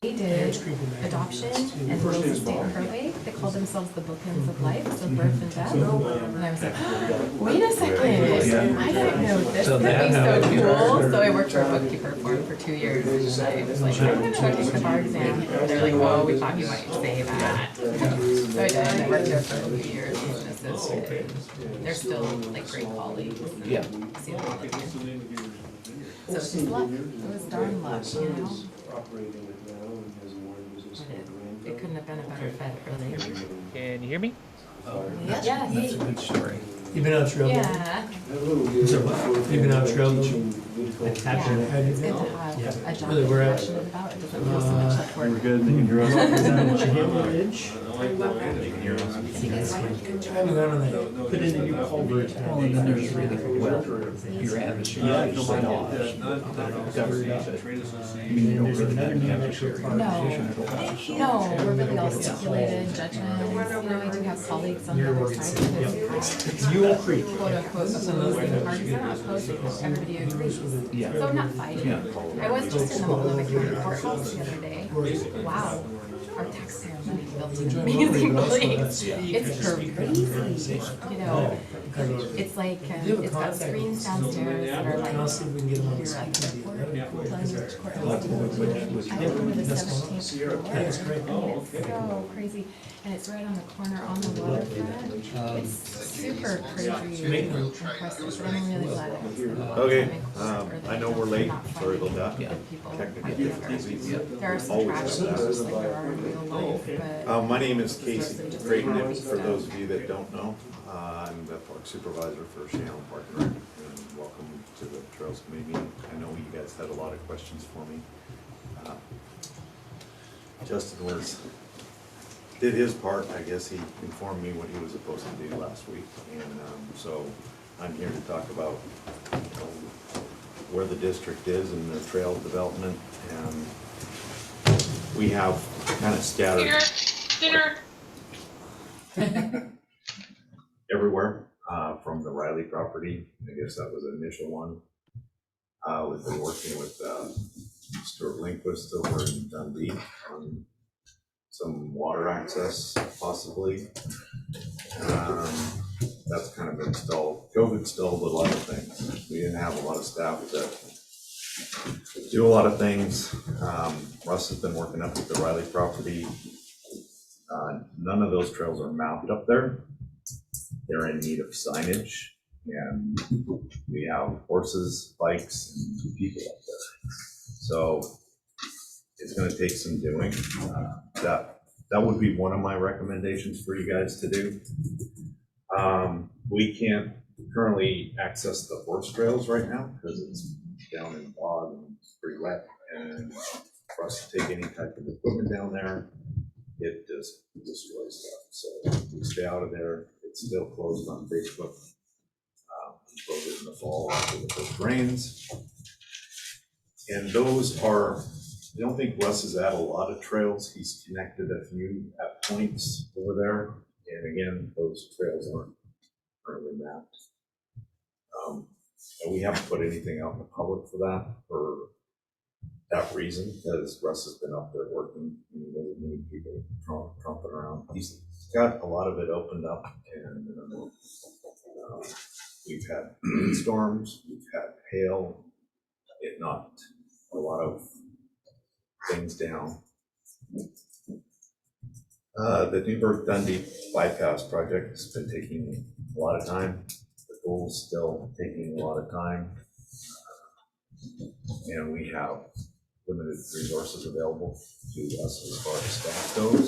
They did adoption and wills of state probate. They called themselves the bookends of life, so birth and death. And I was like, wait a second, I didn't know this could be so cool. So I worked for a bookkeeper for 2 years, and I was like, I'm gonna go take the bar exam. And they're like, oh, we thought you might say that. So I did. I worked there for a few years as an associate. They're still like great colleagues. Yeah. See them all the time. So it's just luck. It was darn luck, you know. It couldn't have been a better fit, really. Can you hear me? Yeah. That's a good story. You've been out trail? Yeah. So what? You've been out trail? Yeah. How do you It's good feel? to have Yeah. a job Really, you're we're at passionate about. It doesn't feel so much like work. We're good. They can hear us. Chehalem Ridge. They can hear us. I haven't gone on that. Put in a new culvert. Well, and then there's really, well, your atmosphere. Yeah, you set off. Covered up. And then there's another new metro park. No, we're really all stipulated judgments. You know, I do have colleagues on the other side of this. Mule Creek. Quote unquote opposing parties. They're not opposing, everybody agrees. Yeah. So I'm not fighting. Yeah. I was just in the Multnomah County Courthouse the other day. Wow. Our taxpayer money built an amazing place. It's crazy. You know, it's like, it's got screens downstairs that are like, I'll see if we can get them on the you're side. like, over the 17th floor. That's great. I mean, it's so crazy, and it's right on the corner on the waterfront. It's super crazy impressive, but I'm really glad it was. Okay, I know we're late, sorry about that. Yeah. Technically difficulties. There are some Always tragedies, have that. just like there are in real life, but. My name is Casey Creighton, and for those of you that don't know, I'm the park supervisor for Chehalem Park and Rec, and welcome to the Trails Committee meeting. I know you guys had a lot of questions for me. Justin did his part. I guess he informed me what he was supposed to do last week, and so I'm here to talk about where the district is in the trail development, and we have kind of scattered everywhere, from the Riley property. I guess that was the initial one. We've been working with Stuart Lindquist over in Dundee on some water access, possibly. That's kind of been stalled. COVID stalled a lot of things. We didn't have a lot of staff to do a lot of things. Russ has been working up with the Riley property. None of those trails are mapped up there. They're in need of signage, and we have horses, bikes, and people up there. So it's going to take some doing. That would be one of my recommendations for you guys to do. We can't currently access the horse trails right now because it's down in the bog and it's pretty wet, and for us to take any type of equipment down there, it just destroys stuff. So we stay out of there. It's still closed on Facebook. We close it in the fall after the first rains. And those are, I don't think Russ has had a lot of trails. He's connected a few at points over there. And again, those trails aren't currently mapped. And we haven't put anything out in the public for that reason, because Russ has been up there working, and he doesn't need people tromping around. He's got a lot of it opened up, and we've had storms, we've had hail. It knocked a lot of things down. The Newburgh Dundee bypass project has been taking a lot of time. The goal's still taking a lot of time. And we have limited resources available to us as far as staff goes.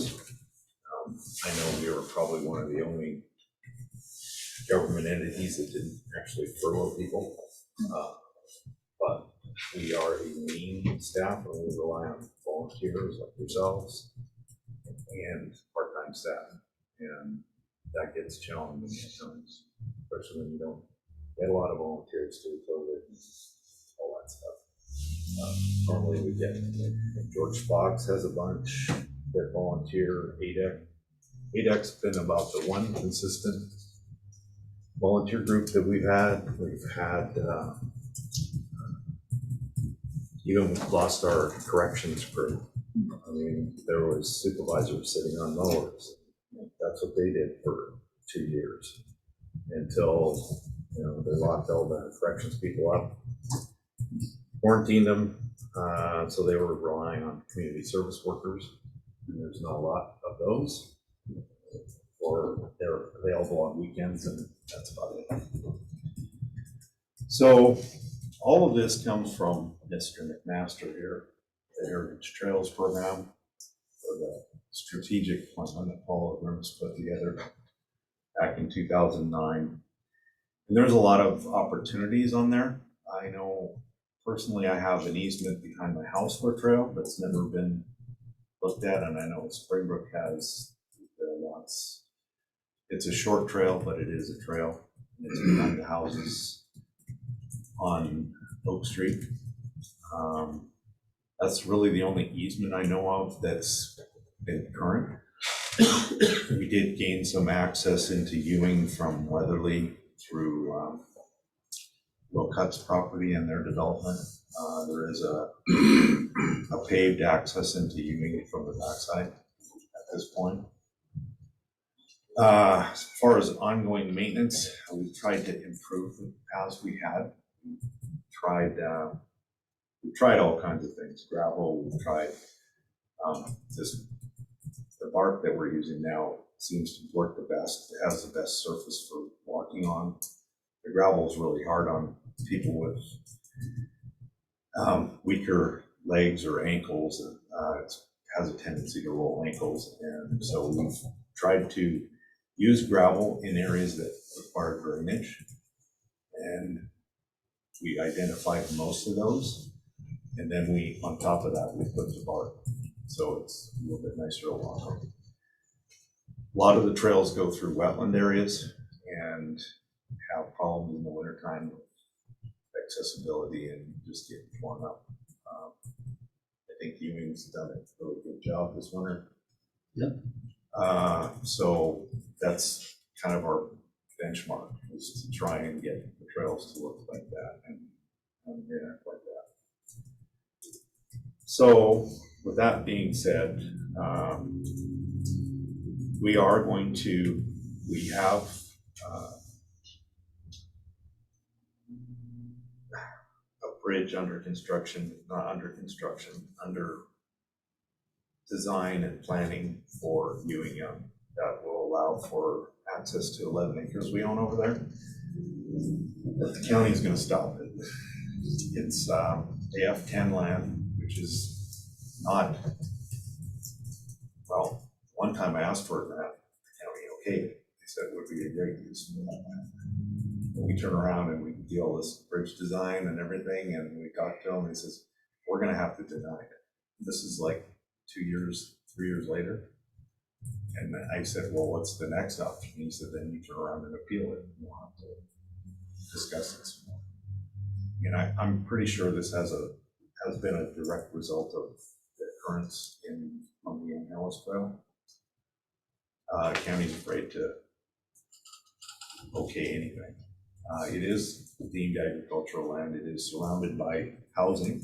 I know we were probably one of the only government entities that didn't actually furlough people. But we are a lean staff, and we rely on volunteers like yourselves and part-time staff, and that gets challenging at times, especially when you don't get a lot of volunteers to COVID and all that stuff. Normally we get, George Fox has a bunch that volunteer. ADEC's been about the one consistent volunteer group that we've had. We've had even lost our corrections crew I mean, there was supervisors sitting on mowers. That's what they did for 2 years until, they locked all the corrections people up, quarantined them, so they were relying on community service workers, and there's not a lot of those, or they're available on weekends, and that's about it. So all of this comes from Mr. McMaster here, the Heritage Trails Program, for the strategic plan that Paul Grimm's put together back in 2009. And there's a lot of opportunities on there. I know personally I have an easement behind my house for a trail that's never been looked at, and I know Springbrook has lots. It's a short trail, but it is a trail. And it's behind the houses on Oak Street. That's really the only easement I know of that's been current. We did gain some access into Ewing from Weatherly through Will Cut's property and their development. There is a paved access into Ewing from the backside at this point. As far as ongoing maintenance, we've tried to improve the paths we had. We've tried all kinds of things. Gravel, we've tried the bark that we're using now seems to work the best. It has the best surface for walking on. The gravel is really hard on people with weaker legs or ankles. It has a tendency to roll ankles, and so we've tried to use gravel in areas that require drainage, and we identified most of those, and then on top of that, we put the bark, so it's a little bit nicer to walk on. A lot of the trails go through wetland areas and have problems in the wintertime with accessibility and just getting torn up. I think Ewing's done a really good job this winter. Yep. So that's kind of our benchmark, is to try and get the trails to look like that and react like that. So with that being said, we have a bridge under construction, under design and planning for Ewing Young that will allow for access to 11 acres we own over there. But the county is going to stop it. It's AF10 land, which is not, well, one time I asked for it and the county okayed it. They said it would be a great use for that land. We turn around and we do all this bridge design and everything, and we talk to them, and he says, we're going to have to deny it. This is like 2 years, 3 years later. And I said, well, what's the next option? He said, then you turn around and appeal it, and we'll have to discuss it some more. And I'm pretty sure this has been a direct result of the occurrence on the Ellis Trail. County's afraid to okay anything. It is deemed agricultural land. It is surrounded by housing,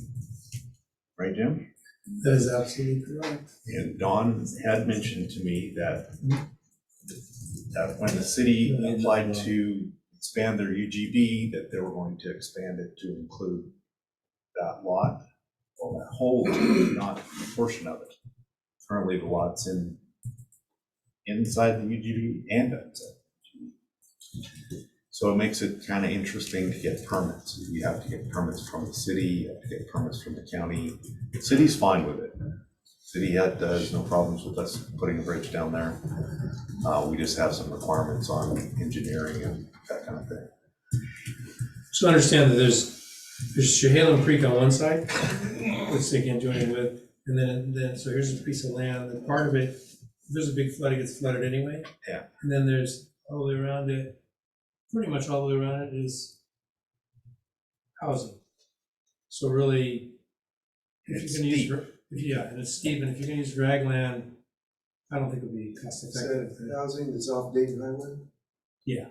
right, Jim? That is absolutely correct. And Don had mentioned to me that when the city applied to expand their UGB, that they were going to expand it to include that lot, or that whole lot, not a portion of it. Currently, the lot's inside the UGB and outside the UGB. So it makes it kind of interesting to get permits. You have to get permits from the city, you have to get permits from the county. The city's fine with it. City has no problems with us putting a bridge down there. We just have some requirements on engineering and that kind of thing. So understand that there's Chehalem Creek on one side, which they can't do anything with, and then so here's a piece of land, and part of it, if there's a big flood, it gets flooded anyway. Yeah. And then there's all the way around it, pretty much all the way around it is housing. So really, if It's you can use, steep. and it's steep, and if you can use drag land, I don't think it'll be cost effective. Housing that's off Dayton Highway? Yeah.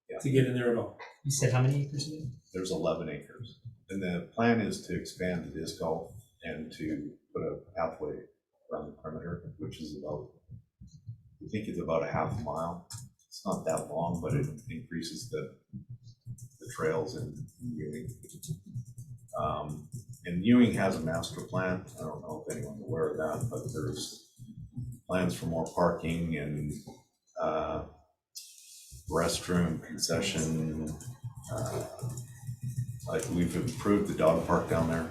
Yeah. To get in there at all. You said how many acres again? There's 11 acres. And the plan is to expand the disc golf and to put a pathway around the perimeter, which is about, I think it's about a half a mile. It's not that long, but it increases the trails in Ewing. And Ewing has a master plan. I don't know if anyone's aware of that, but there's plans for more parking and restroom concession. Like we've improved the dog park down there.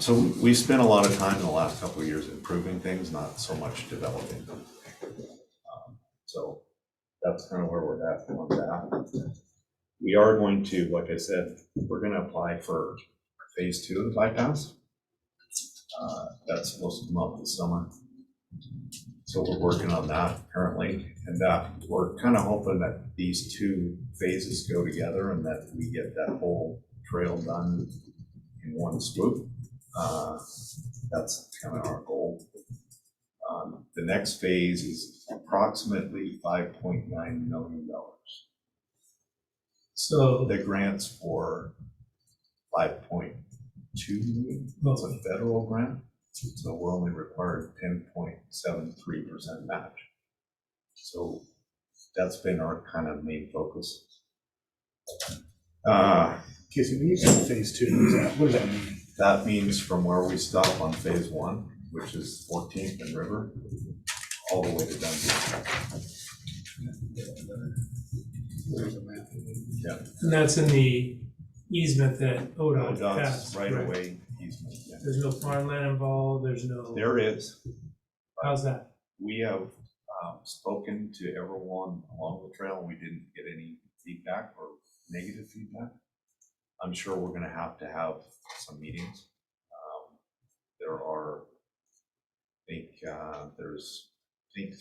So we spent a lot of time in the last couple of years improving things, not so much developing them. So that's kind of where we're at on that. We are going to, like I said, we're going to apply for phase 2 of the bypass. That's supposed to come up this summer. So we're working on that currently, and we're kind of hoping that these 2 phases go together and that we get that whole trail done in one swoop. That's kind of our goal. The next phase is approximately $5.9 million. So The grant's for 5.2 million. It's a federal grant, so we're only required 10.73% match. So that's been our kind of main focus. Casey, when you say phase 2, what does that mean? That means from where we stop on phase 1, which is 14th and River, all the way to Dundee. There's a map. Yeah. and that's in the easement that ODOT ODOT's has. right away easement. Yeah. There's no farmland involved, there's no, There is. how's that? We have spoken to everyone along the trail. We didn't get any feedback or negative feedback. I'm sure we're going to have some meetings. There are, there's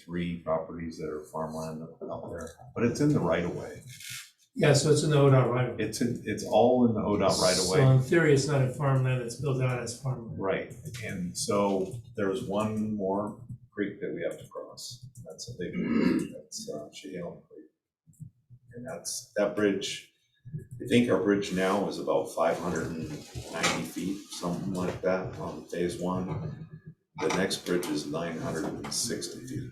3 properties that are farmland out there, but it's in the right of way. Yeah, so it's in the ODOT right of way. It's all in the ODOT right of way. So in theory, it's not a farmland that's built out as farmland. Right, and so there's one more creek that we have to cross. That's a big one. That's Chehalem Creek. And that bridge, I think our bridge now is about 590 feet, something like that on phase 1. The next bridge is 960 feet.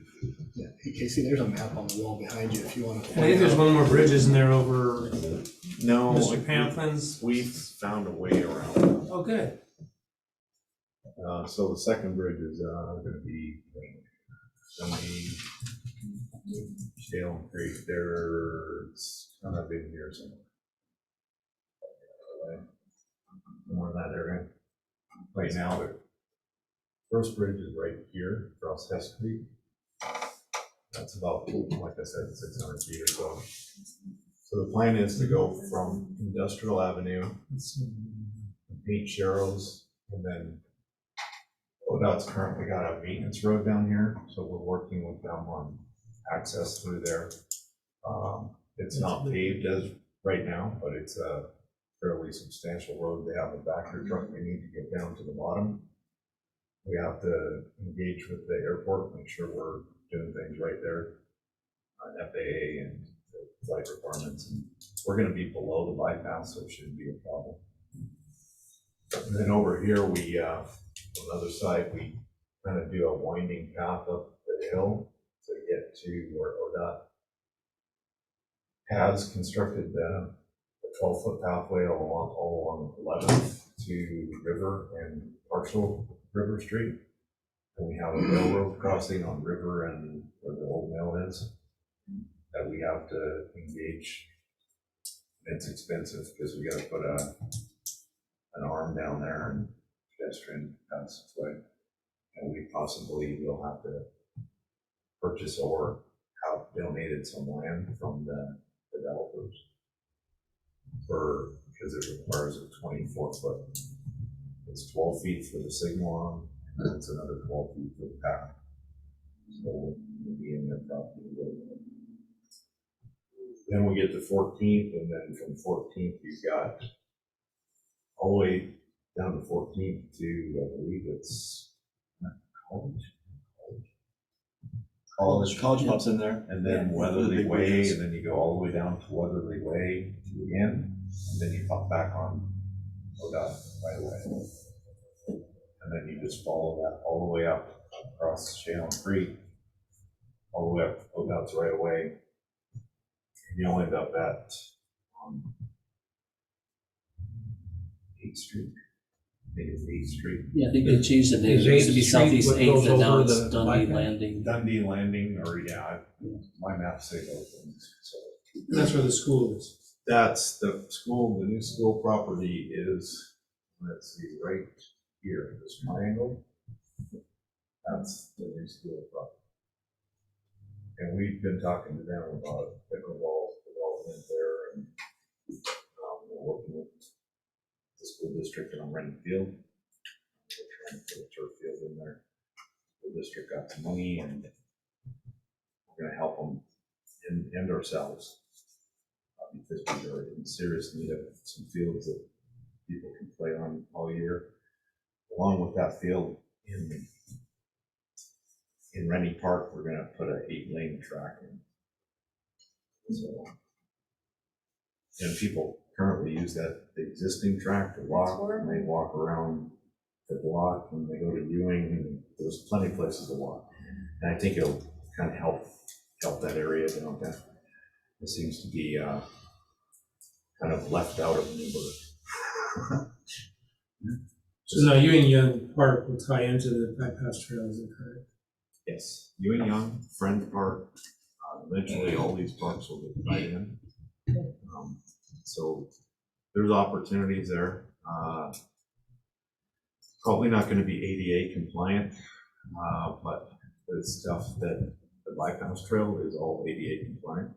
Yeah. Hey, Casey, there's a map on the wall behind you if you want to. I think there's one more bridge, isn't there, over No, Mr. Pamplin's? we've found a way around. Oh, good. So the second bridge is going to be Chehalem Creek. There's kind of in here somewhere. Somewhere in that area. Right now, the first bridge is right here across Hess Creek. That's about, like I said, 600 feet or so. So the plan is to go from Industrial Avenue, Paint Sharrows, and then ODOT's currently got a maintenance road down here, so we're working with them on access through there. It's not paved as right now, but it's a fairly substantial road. They have a backer truck they need to get down to the bottom. We have to engage with the airport, make sure we're doing things right there on FAA and the flight requirements. And we're going to be below the bypass, so it shouldn't be a problem. And then over here, we on the other side, we kind of do a winding path up the hill to get to where ODOT has constructed the 12-foot pathway all along 11th to River and partial River Street. And we have a railroad crossing on River and where the old mill is that we have to engage. It's expensive because we got to put an arm down there and pedestrian passageway. And we possibly will have to purchase or have donated some land from the developers because it requires a 24-foot. It's 12 feet for the signal arm, and then it's another 12 feet for the path. So we'll be in that property a little bit. Then we get to 14th, and then from 14th you've got all the way down to 14th to, I believe it's College pops in there. and then Weatherly Way, and then you go all the way down to Weatherly Way to the end, and then you pop back on ODOT right away. and then you just follow that all the way up across Chehalem Creek, all the way up Oakouts right away. And you'll end up at 8th Street. I think it's 8th Street. Yeah, I think they changed the name. Is It used to be 8th Street Southeast what 8th, goes and now over it's the Dundee bypass? Landing. Dundee Landing, or my maps say those things. So That's where the school is. that's the school. The new school property is, let's see, right here, this triangle. That's the new school property. And we've been talking to them about pickleball development there, and we're working with the school district on Renton Field. We're trying to put a turf field in there. The district got some money, and we're gonna help them and ourselves. Because we are in serious need of some fields that people can play on all year. Along with that field in Rennie Park, we're gonna put an 8-lane track in. So, and people currently use the existing track to walk, and they walk around the block, and they go to Ewing, and there's plenty of places to walk. And I think it'll kind of help that area down there. It seems to be kind of left out of Newburgh. So now Ewing Young Park will tie into the bypass trail, is that correct? Yes, Ewing Young, Friend Park, eventually all these parks will get tied in. So there's opportunities there. Probably not going to be ADA compliant, but the stuff that the bypass trail is all ADA compliant.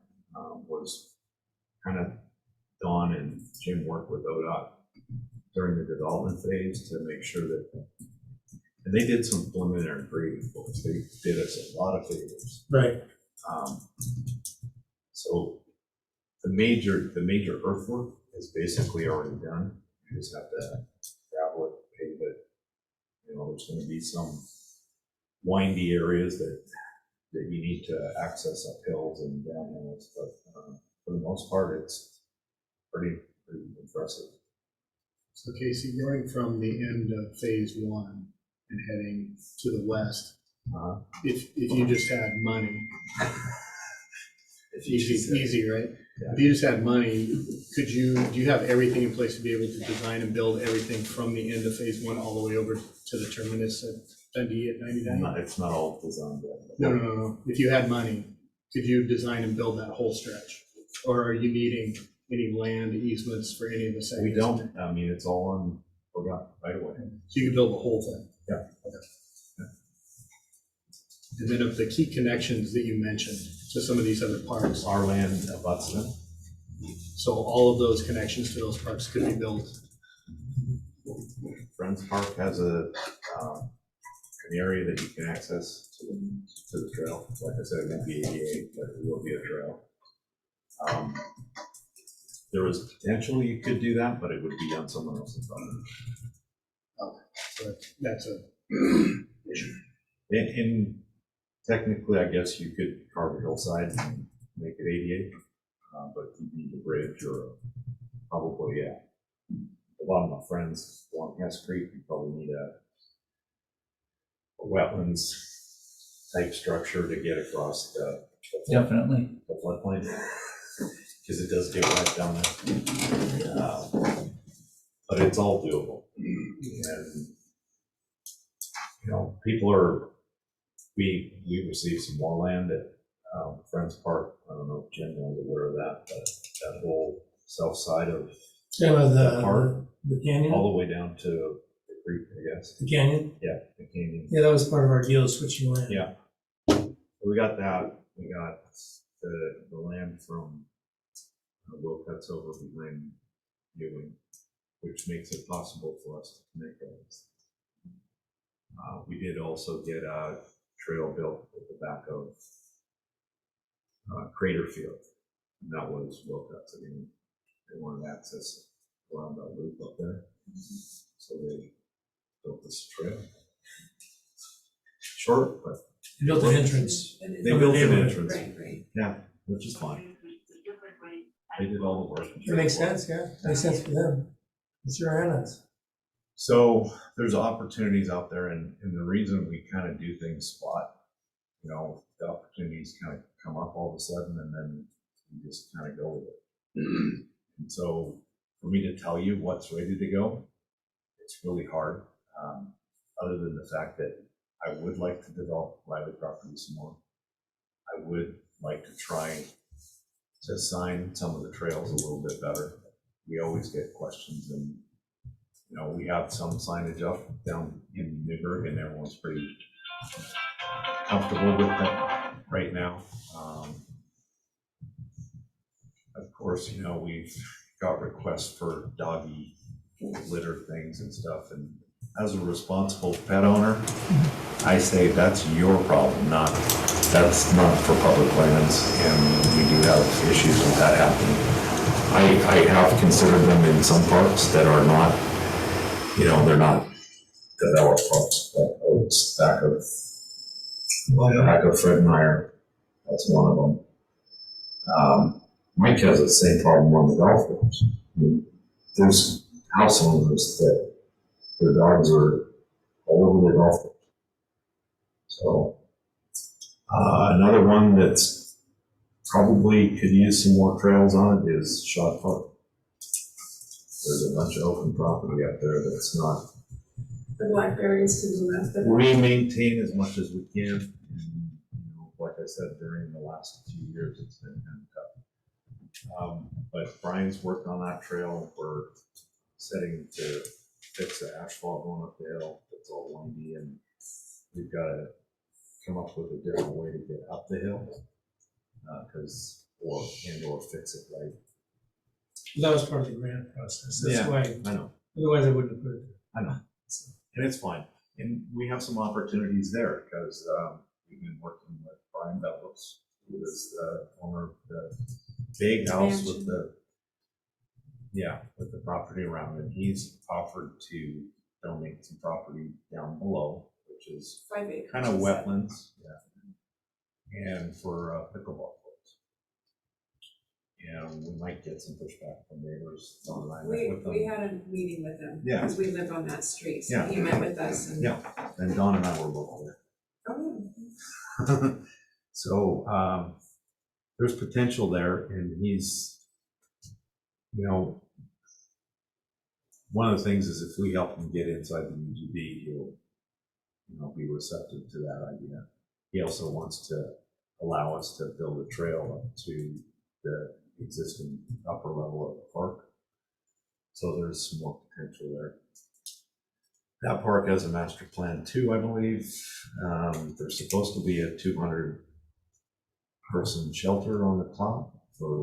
Was kind of Don and Jim worked with ODOT during the development phase to make sure that, and they did some preliminary grading for us. They did us a lot of favors. Right. So the major earthwork is basically already done. You just have to gravel it, pave it. You know, there's going to be some windy areas that you need to access up hills and downhills, but for the most part, it's pretty impressive. So Casey, going from the end of phase 1 and heading to the west, if you just had money, it's easy, right? Yeah. If you just had money, do you have everything in place to be able to design and build everything from the end of phase 1 all the way over to the terminus at Dundee at 99? It's not all designed yet. No. If you had money, could you design and build that whole stretch? Or are you needing any land easements for any of the segments? We don't. I mean, it's all on ODOT right away. So you could build the whole thing? Yeah. Okay. Yeah. And then of the key connections that you mentioned to some of these other parks, Our land abuts them. so all of those connections to those parks could be built? Friends Park has an area that you can access to the trail. Like I said, it won't be ADA, but it will be a trail. There was potential you could do that, but it would be on someone else's property. So that's a And technically, I guess you could carve a hillside and make it ADA, but you need a bridge or probably, yeah. A lot of my friends along Hess Creek, you probably need a wetlands type structure to get across the Definitely. floodplain, because it does get wet down there. But it's all doable. And, you know, we received some more land at Friends Park. I don't know if Jen was aware of that, but that whole south side of Yeah, park, the canyon? all the way down to the creek, I guess. The canyon? Yeah, the canyon. Yeah, that was part of our deal, switching land. Yeah. So we got that. We got the land from Wilcutt's over behind Ewing, which makes it possible for us to connect those. We did also get a trail built at the back of Crater Field, and that was Wilcutt's. I mean, they wanted access around that loop up there, so they built this trail. Short, but They built an entrance. they from built the an neighborhood. entrance. Yeah, which is fine. They did all the work. It makes sense, yeah. Makes sense for them. It's your islands. So there's opportunities out there, and the reason we kind of do things spot, you know, the opportunities kind of come up all of a sudden, and then you just kind of go with it. And so for me to tell you what's ready to go, it's really hard, other than the fact that I would like to develop Riley property some more. I would like to try to sign some of the trails a little bit better. We always get questions, and you know, we have some signage up down in Newburgh, and everyone's pretty comfortable with that right now. Of course, you know, we've got requests for doggy litter things and stuff, and as a responsible pet owner, I say that's your problem, that's not for public lands, and we do have issues with that happening. I have considered them in some parks that are not, you know, they're not developed parks, but it's back of Fred Meyer, that's one of them. Mike has the same problem on the golf course. I mean, there's house owners that their dogs are all over the golf course. So another one that's probably could use some more trails on it is Shot Park. There's a bunch of open property up there that's not. The blackberries to the left of it. We maintain as much as we can. And, you know, like I said, during the last 2 years, it's been kind of tough. But Brian's worked on that trail. We're setting to fix the asphalt going up the hill. It's all windy, and we've got to come up with a different way to get up the hill, or fix it right. That was part of the grant process, that's Yeah, why, I know. otherwise I wouldn't have put it there. I know, and it's fine. And we have some opportunities there because we've been working with Brian Bellows, who is the owner of the big house with the property around it. He's offered to donate some property down below, which is 5 acres. kind of wetlands, and for pickleball courts. And we might get some pushback from neighbors. Don and I met with them. We had a meeting with them. Yeah. Because we live on that street, so Yeah. he met with us and. Yeah, and Don and I were local there. Oh, So there's potential there, and he's, you know, one of the things is if we help him get inside the UGB, he'll, you know, be receptive to that idea. He also wants to allow us to build a trail up to the existing upper level of the park. So there's some more potential there. That park has a master plan too, I believe. There's supposed to be a 200-person shelter on the clock.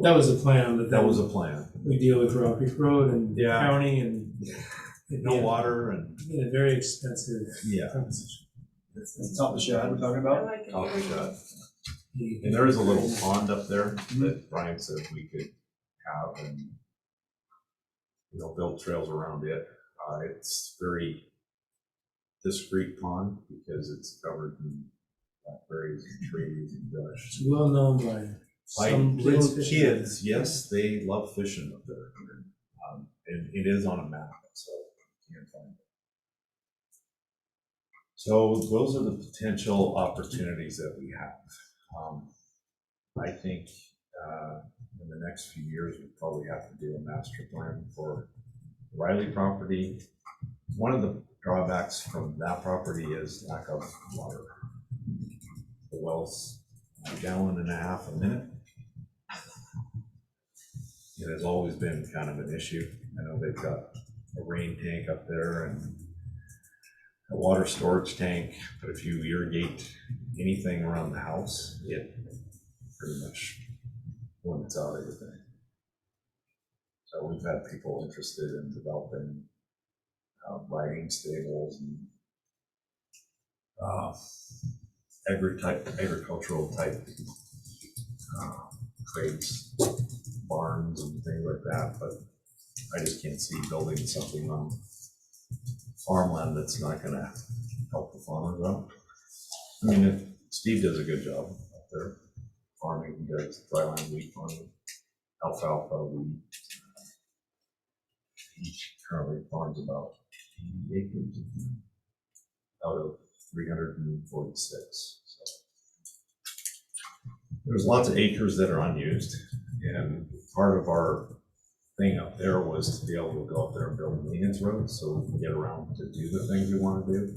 That was the plan, but That was a plan. we deal with Rock Creek Road and Yeah. county and. No water and, Yeah, very expensive. yeah. proposition. That's top of the shot we're talking I about? like it. Top shot. And there is a little pond up there that Brian said we could have and, you know, build trails around it. It's very discreet pond because it's covered in blackberries and trees and brush. It's well known by some Little kids. kids, yes, they love fishing up there. And it is on a map, so you can find it. So those are the potential opportunities that we have. I think in the next few years, we probably have to do a master plan for Riley property. One of the drawbacks from that property is lack of water. The well's a gallon and a half a minute. It has always been kind of an issue. I know they've got a rain tank up there and a water storage tank, but if you irrigate anything around the house, it pretty much limits out everything. So we've had people interested in developing riding stables and agricultural type crates, barns and things like that, but I just can't see building something on farmland that's not gonna help the farmers out. I mean, if Steve does a good job up there farming, he does dryland wheat farming, alfalfa, wheat. He currently farms about 80 acres out of 346. So there's lots of acres that are unused, and part of our thing up there was to be able to go up there and build maintenance roads so we can get around to do the things we want to do.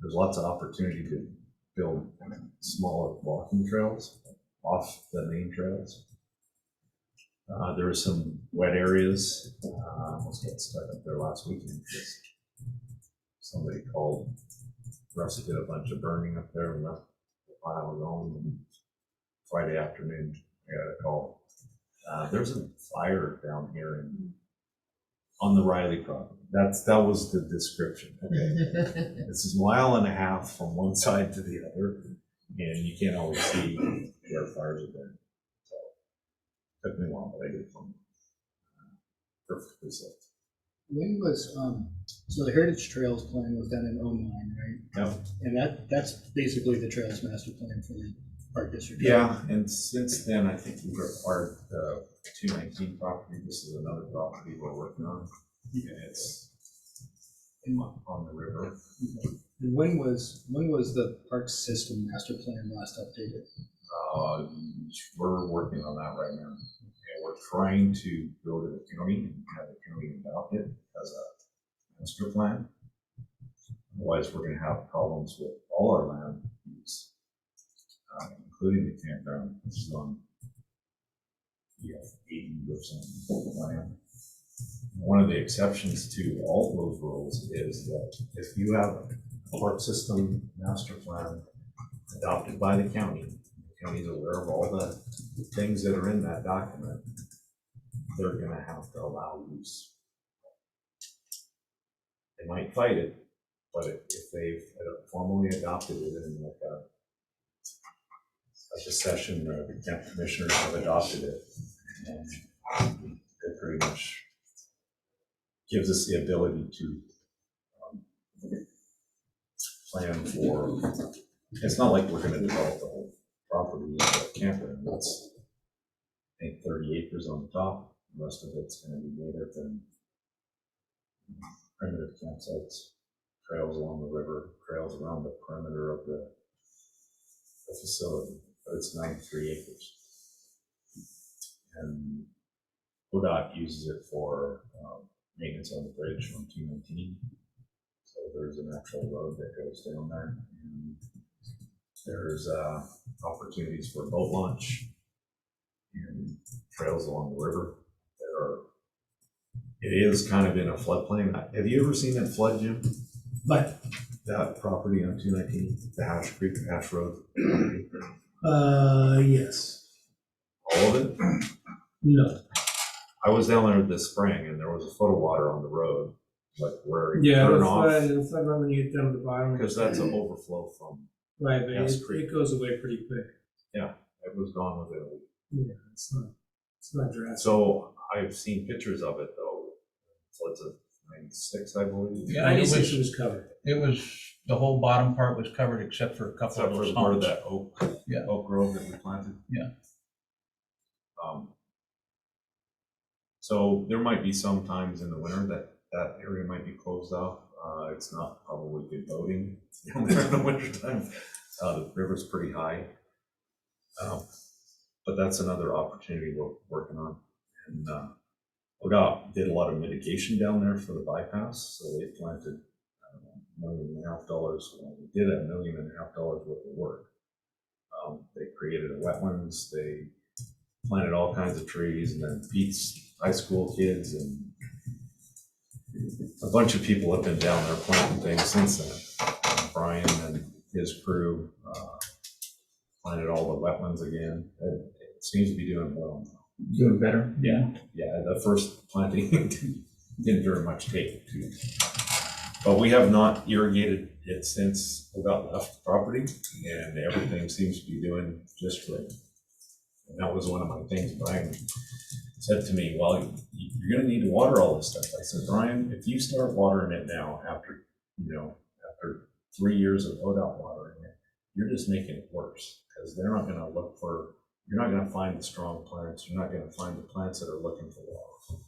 There's lots of opportunity to build smaller walking trails off the main trails. There were some wet areas. I almost got stuck up there last weekend because somebody called. Russ did a bunch of burning up there and left the pile alone. And Friday afternoon, I got a call. There's a fire down here on the Riley property. That was the description. Okay, this is a mile and a half from one side to the other, and you can't always see where fires are burning. So took me a while, but I did find perfectly safe. When was, so the Heritage Trails plan was done in '09, right? Yep. And that's basically the Trails Master Plan for the Park District. Yeah, and since then, I think we've acquired the 219 property. This is another property we're working on, and it's on the river. And when was the Park System Master Plan last updated? We're working on that right now. And we're trying to go to the county and have the county adopt it as a master plan. Otherwise, we're going to have problems with all our land use, including the campground, which is on 80% land. One of the exceptions to all those rules is that if you have a park system master plan adopted by the county is aware of all the things that are in that document, they're going to have to allow use. They might fight it, but if they've formally adopted it in like a session where the camp commissioners have adopted it, and it pretty much gives us the ability to plan for, it's not like we're going to develop the whole property in the campground. That's, I think, 30 acres on the top. The rest of it's going to be native and primitive campsites, trails along the river, trails around the perimeter of the facility. But it's 93 acres. And ODOT uses it for maintenance on the bridge on 219. So there's an actual road that goes down there. And there's opportunities for boat launch and trails along the river. It is kind of in a floodplain. Have you ever seen that flood, Jim? But That property on 219, the Hash Road? yes. All of it? No. I was down there this spring and there was a foot of water on the road, like where you Yeah, turn it's off. like when you get down to the bottom. Because that's an overflow from, Right, but Yes, Creek. it goes away pretty quick. it was gone within a week. Yeah, it's not drastic. So I've seen pictures of it though. Floods of 96, I believe. Yeah, and it 96 was, was covered. the whole bottom part was covered except for a couple Except of for those part of humps. that oak grove that we planted. Yeah. So there might be some times in the winter that area might be closed off. It's not probably good boating down there in the winter time. The river's pretty high. But that's another opportunity we're working on. And ODOT did a lot of mitigation down there for the bypass. So they planted, $1.5 million. Well, they did $1.5 million worth of work. They created a wetlands. They planted all kinds of trees, and then Pete's high school kids and a bunch of people have been down there planting things since then. Brian and his crew planted all the wetlands again. It seems to be doing well now. Doing better, yeah. Yeah, the first planting didn't very much take to, but we have not irrigated it since we got left the property, and everything seems to be doing just great. And that was one of my things. Brian said to me, well, you're going to need to water all this stuff. I said, Brian, if you start watering it now after 3 years of ODOT watering it, you're just making it worse, because they're not going to look for, you're not going to find the strong plants. You're not going to find the plants that are looking for water.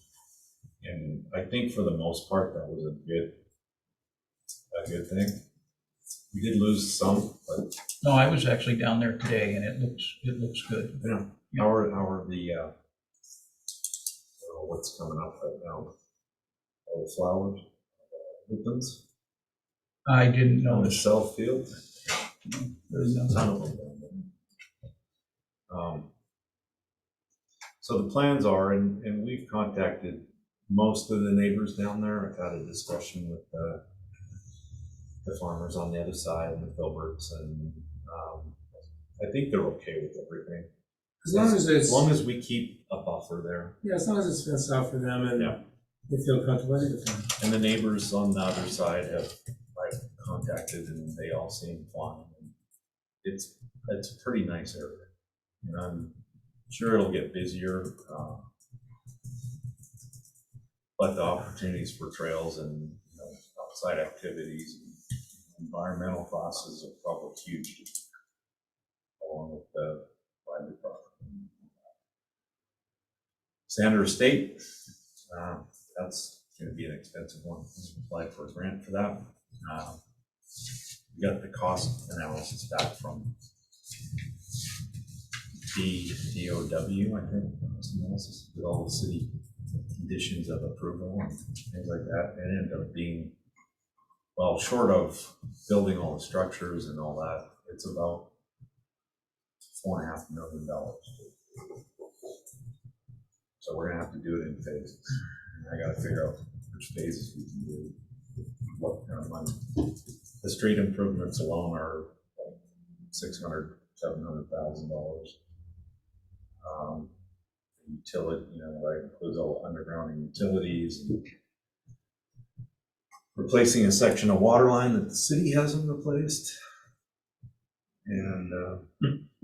And I think for the most part, that was a good a good thing. We did lose some, but No, I was actually down there today and it looks good. yeah, how are the, I don't know what's coming up right now? All the flowers, lupins I didn't on the notice. south field. There's a No. ton of them down there. So the plans are, and we've contacted most of the neighbors down there. I've had a discussion with the farmers on the other side and the Filberts, and I think they're okay with everything. As long as we keep a buffer there. Yeah, as long as it's fenced out for them and Yeah. they feel comfortable, it's fine. And the neighbors on the other side have contacted, and they all seem fine. It's a pretty nice area, and I'm sure it'll get busier, but the opportunities for trails and outside activities, and environmental classes are probably huge, along with the private property. Standard Estate, that's going to be an expensive one. We applied for a grant for that. We got the cost analysis back from DOW, I think, cost analysis, with all the city conditions of approval and things like that. It ended up being, well, short of building all the structures and all that, it's about $4.5 million. So we're gonna have to do it in phases. And I gotta figure out which phases we can do, what kind of money. The street improvements alone are like $600,000, $700,000. Utility, that includes all the underground utilities, and replacing a section of water line that the city hasn't replaced. And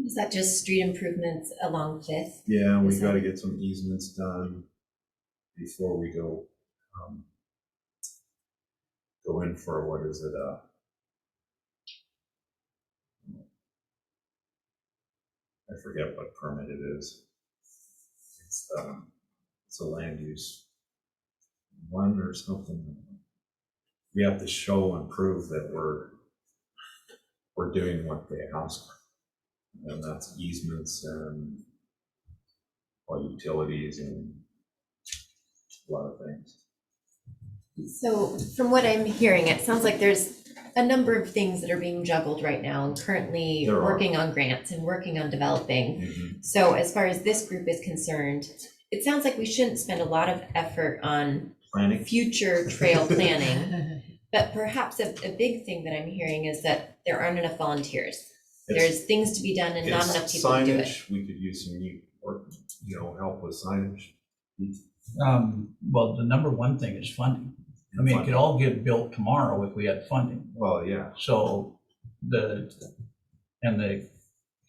Is that just street improvements along Fifth? yeah, we Is got to that- get some easements done before we go in for, what is it? I forget what permit it is. It's a land use one or something. We have to show and prove that we're doing what they ask, and that's easements and utilities and a lot of things. So from what I'm hearing, it sounds like there's a number of things that are being juggled right now and currently There are. working on grants and working on developing. Mm-hmm. So as far as this group is concerned, it sounds like we shouldn't spend a lot of effort on Planning. future trail planning. But perhaps a big thing that I'm hearing is that there aren't enough volunteers. There's things to be done and not It's enough people to do it. signage. We could use some new work, help with signage. Well, the number one thing is funding. I mean, it could all get built tomorrow if we had funding. Well, yeah. So the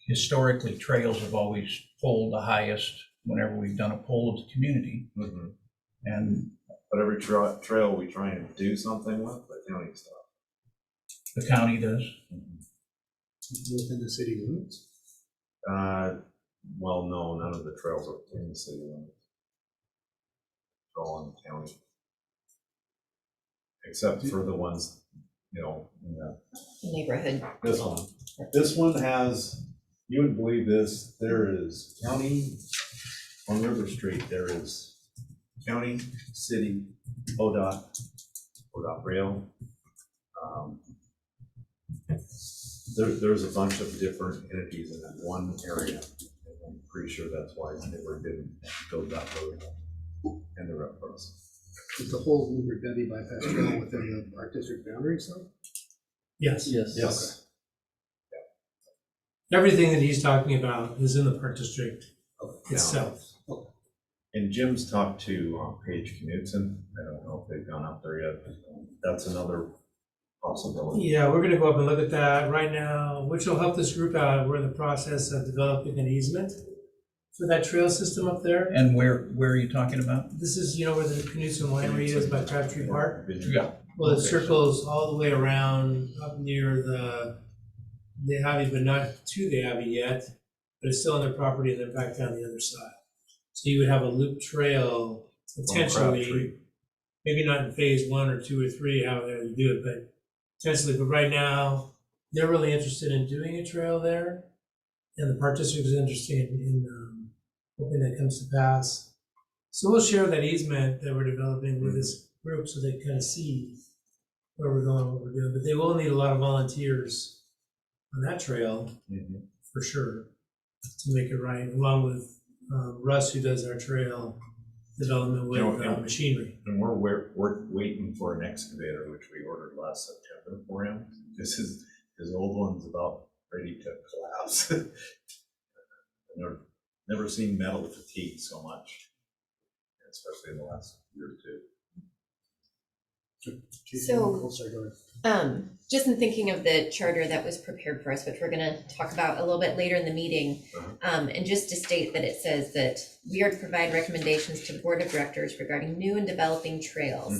historically trails have always polled the highest whenever we've done a poll of the community. Mm-hmm. And But every trail we try and do something with, the county stuff. the county does. Within the city limits? Well, no, none of the trails are in the city limits. They're all in the county. Except for the ones, in the Neighborhood. This one. This one has, you wouldn't believe this, there is county, on River Street, there is county, city, ODOT rail. There's a bunch of different entities in that one area. And I'm pretty sure that's why they didn't build that road and the road process. Is the whole Newburgh Dundee bypass trail within the Park District boundaries though? Yes. Yes. Everything that he's talking about is in the Park District itself. And Jim's talked to Paige Knudsen. I don't know if they've gone up there yet. That's another possibility. Yeah, we're gonna go up and look at that right now, which will help this group out. We're in the process of developing an easement for that trail system up there. And where are you talking about? This is, where the Knudsen Winery is by Crabtree Park. Yeah. Well, it Okay. circles all the way around up near the Abbey, but not to the Abbey yet, but it's still on their property and then back down the other side. So you would have a loop trail Crabtree. potentially, maybe not in phase 1 or 2 or 3, how they're gonna do it, but potentially, but right now, they're really interested in doing a trail there. And the park district is interested in hoping that comes to pass. So we'll share that easement that we're developing with this group so they kind of see where we're going, what we're doing. But they will need a lot of volunteers on that trail, for sure, to make it right, along with Russ, who does our trail development with machinery. And we're waiting for an excavator, which we ordered last September for him. This is his old one's about ready to collapse. I've never seen metal fatigue so much, especially in the last year or two. So, just in thinking of the charter that was prepared for us, which we're gonna talk about a little bit later in the meeting, and just to state that it says that we are to provide recommendations to the board of directors regarding new and developing trails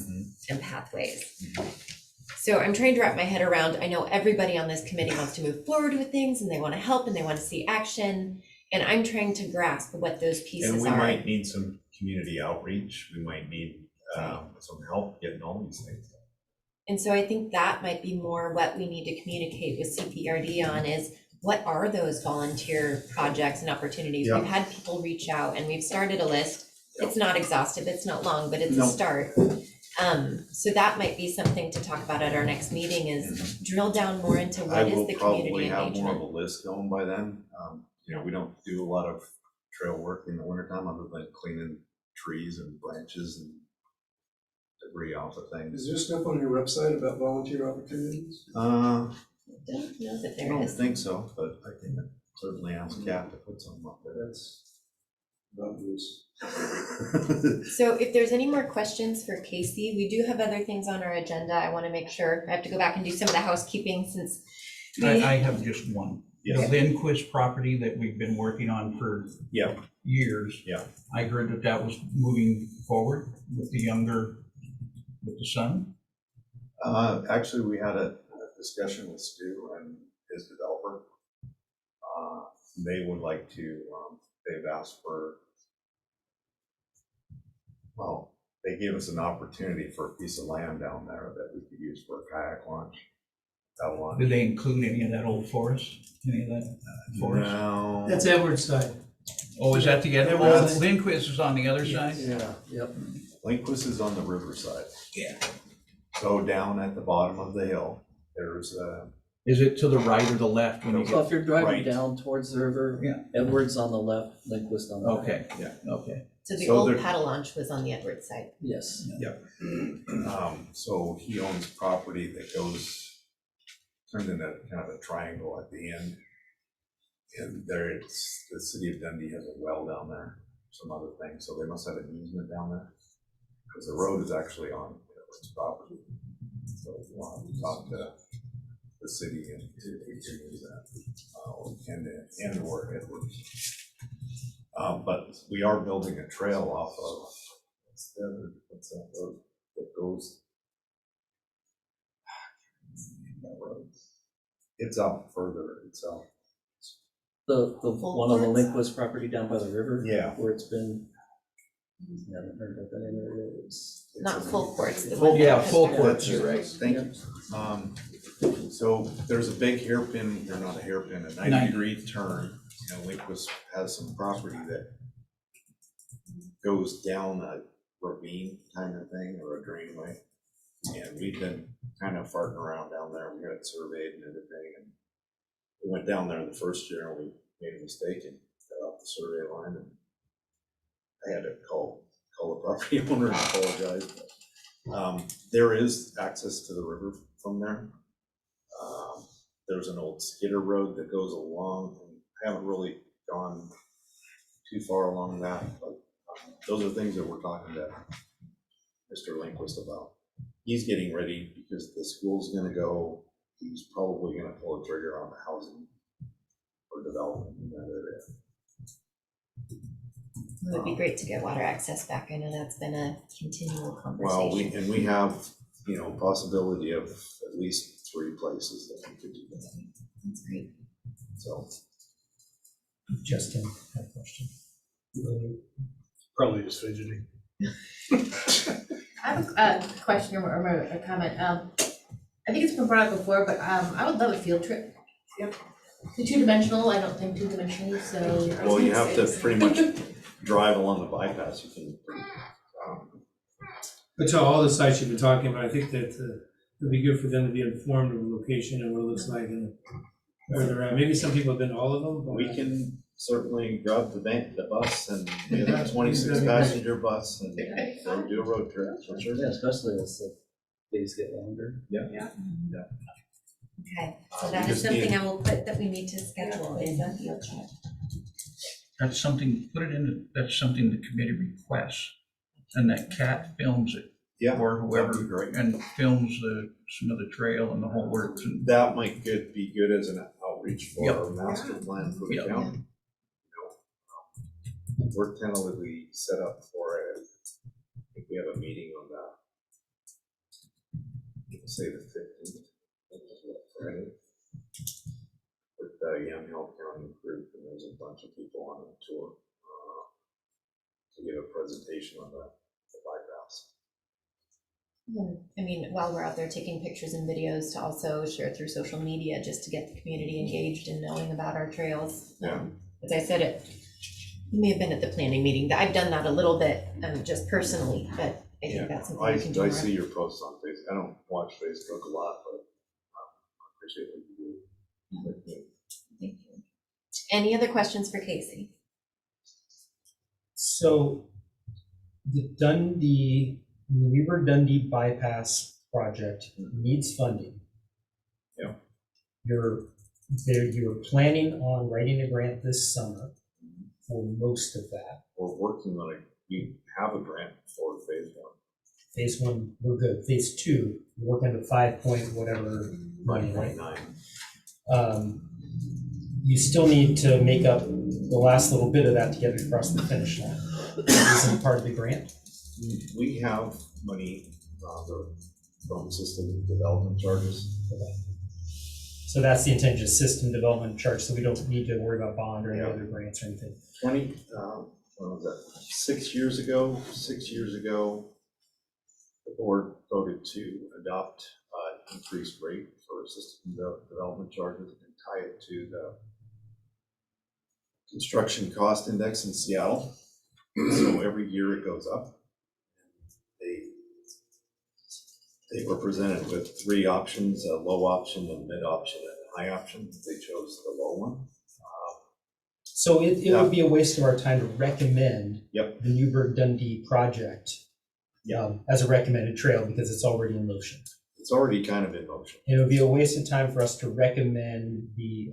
and pathways. So I'm trying to wrap my head around, I know everybody on this committee wants to move forward with things and they wanna help and they wanna see action, and I'm trying to grasp what those pieces are. And we might need some community outreach, we might need some help getting all these things done. And so I think that might be more what we need to communicate with CPRD on is what are those volunteer projects and opportunities? Yeah. We've had people reach out and we've started a list. It's not exhaustive, it's not long, but it's a start. So that might be something to talk about at our next meeting is drill down more into what is the community engagement. I will probably have more of a list going by then. You know, we don't do a lot of trail work in the wintertime other than cleaning trees and branches and debris off of things. Is there stuff on your website about volunteer opportunities? Don't know that I there don't is. think so, but I can certainly ask Kat to put some up there. That's about news. So if there's any more questions for Casey, we do have other things on our agenda. I want to make sure, I have to go back and do some of the housekeeping since I have just one. Yes. The Lindquist property that we've been working on for years. Yeah. I heard that was moving forward with the son. Actually, we had a discussion with Stu and his developer. They would like to, they've asked for, well, they gave us an opportunity for a piece of land down there that we could use for a kayak launch. Did they include any of that old forest? Any of that forest? No. That's Edward's side. Oh, is that the other one? Edward's- Lindquist is on the other side? Yeah, yep. Lindquist is on the riverside. Yeah. So down at the bottom of the hill, there's Is it to the right or the left when you So get? if you're driving Right. down towards the river, Yeah. Edwards on the left, Lindquist on the right. Okay, Yeah. okay. So the So old there- paddle launch was on the Edwards side. Yes. so he owns property that turns into kind of a triangle at the end. And there it's, the city of Dundee has a well down there, some other things, so they must have an easement down there. Because the road is actually on Edward's property. So we'll have to talk to the city and see if we can use that, and or Edwards. But we are building a trail off of, what's that road that goes? That road. It's out further, it's out. The Full one on the courts? Lindquist property down by the river. Yeah. Where it's been, I haven't heard of that name of it. It's Not full courts. the Full- one yeah, that full has- courts. You're right, thank you. So there's a big hairpin, or not a hairpin, a 90-degree turn, and Lindquist has some property that goes down a ravine kind of thing, or a drainway. And we've been kind of farting around down there, we got it surveyed and everything, and we went down there the first year, and we made a mistake and got off the survey line, and I had to call the property owner and apologize. There is access to the river from there. There's an old skidder road that goes along, and I haven't really gone too far along that, but those are things that we're talking to Mr. Lindquist about. He's getting ready because the school's gonna go, he's probably gonna pull a trigger on the housing or development in that area. It would be great to get water access back. I know that's been a continual Well, conversation. we have, possibility of at least 3 places that we could do that, That's great. so. Justin had a question. Probably just fidgeting. I have a question or a comment. I think it's been brought up before, but I would love a field trip. Yep. The two-dimensional, I don't think two-dimensionally, so. Well, you have to pretty much drive along the bypass, you can, But to all the sites you've been talking about, I think that it'd be good for them to be informed of the location and what it looks like and where they're at. Maybe some people have been to all of them, but. we can certainly grab the bus and get a 26 passenger bus and go do a road trip, for sure. Yeah, especially as the days get longer. Okay, so You that is just something need- I will put that we need to schedule is a field trip. That's something, put it in, that's something the committee requests, and that Cat films it, Yeah, or whoever, that'd be great. and films some of the trail and the whole works, and That might be good as an outreach for Yep. our master plan for the Yep. county. You know, we're tentatively set up for it. I think we have a meeting on that. Say the 15th. Friday. With the Yamhill County group, and there's a bunch of people on the tour to give a presentation on the bypass. I mean, while we're out there taking pictures and videos to also share through social media, just to get the community engaged and knowing about our trails. Yeah. As I said, you may have been at the planning meeting, that I've done that a little bit, just personally, but I think that's something we can do. I more. see your posts on Facebook. I don't watch Facebook a lot, but I appreciate what you do. Thank you. Any other questions for Casey? So the Newburgh Dundee bypass project needs funding. Yeah. You're planning on writing a grant this summer for most of that. We're working on it. We have a grant for phase 1. Phase 1, we're good. Phase 2, we're working on the 5 point whatever money, right? 5.9. You still need to make up the last little bit of that to get it across the finish line. Isn't part of the grant? We have money from system development charges. So that's the intention, system development charge, so we don't need to worry about bond or any Yeah. other grants or anything. When was that? 6 years ago, the board voted to adopt increased rate for system development charges and tie it to the construction cost index in Seattle. So every year it goes up. They were presented with 3 options, a low option, a mid option, and a high option. They chose the low one. So it would be a waste of our time to recommend Yep. the Newburgh Dundee project as a recommended trail because it's already in motion. It's already kind of in motion. And it would be a waste of time for us to recommend the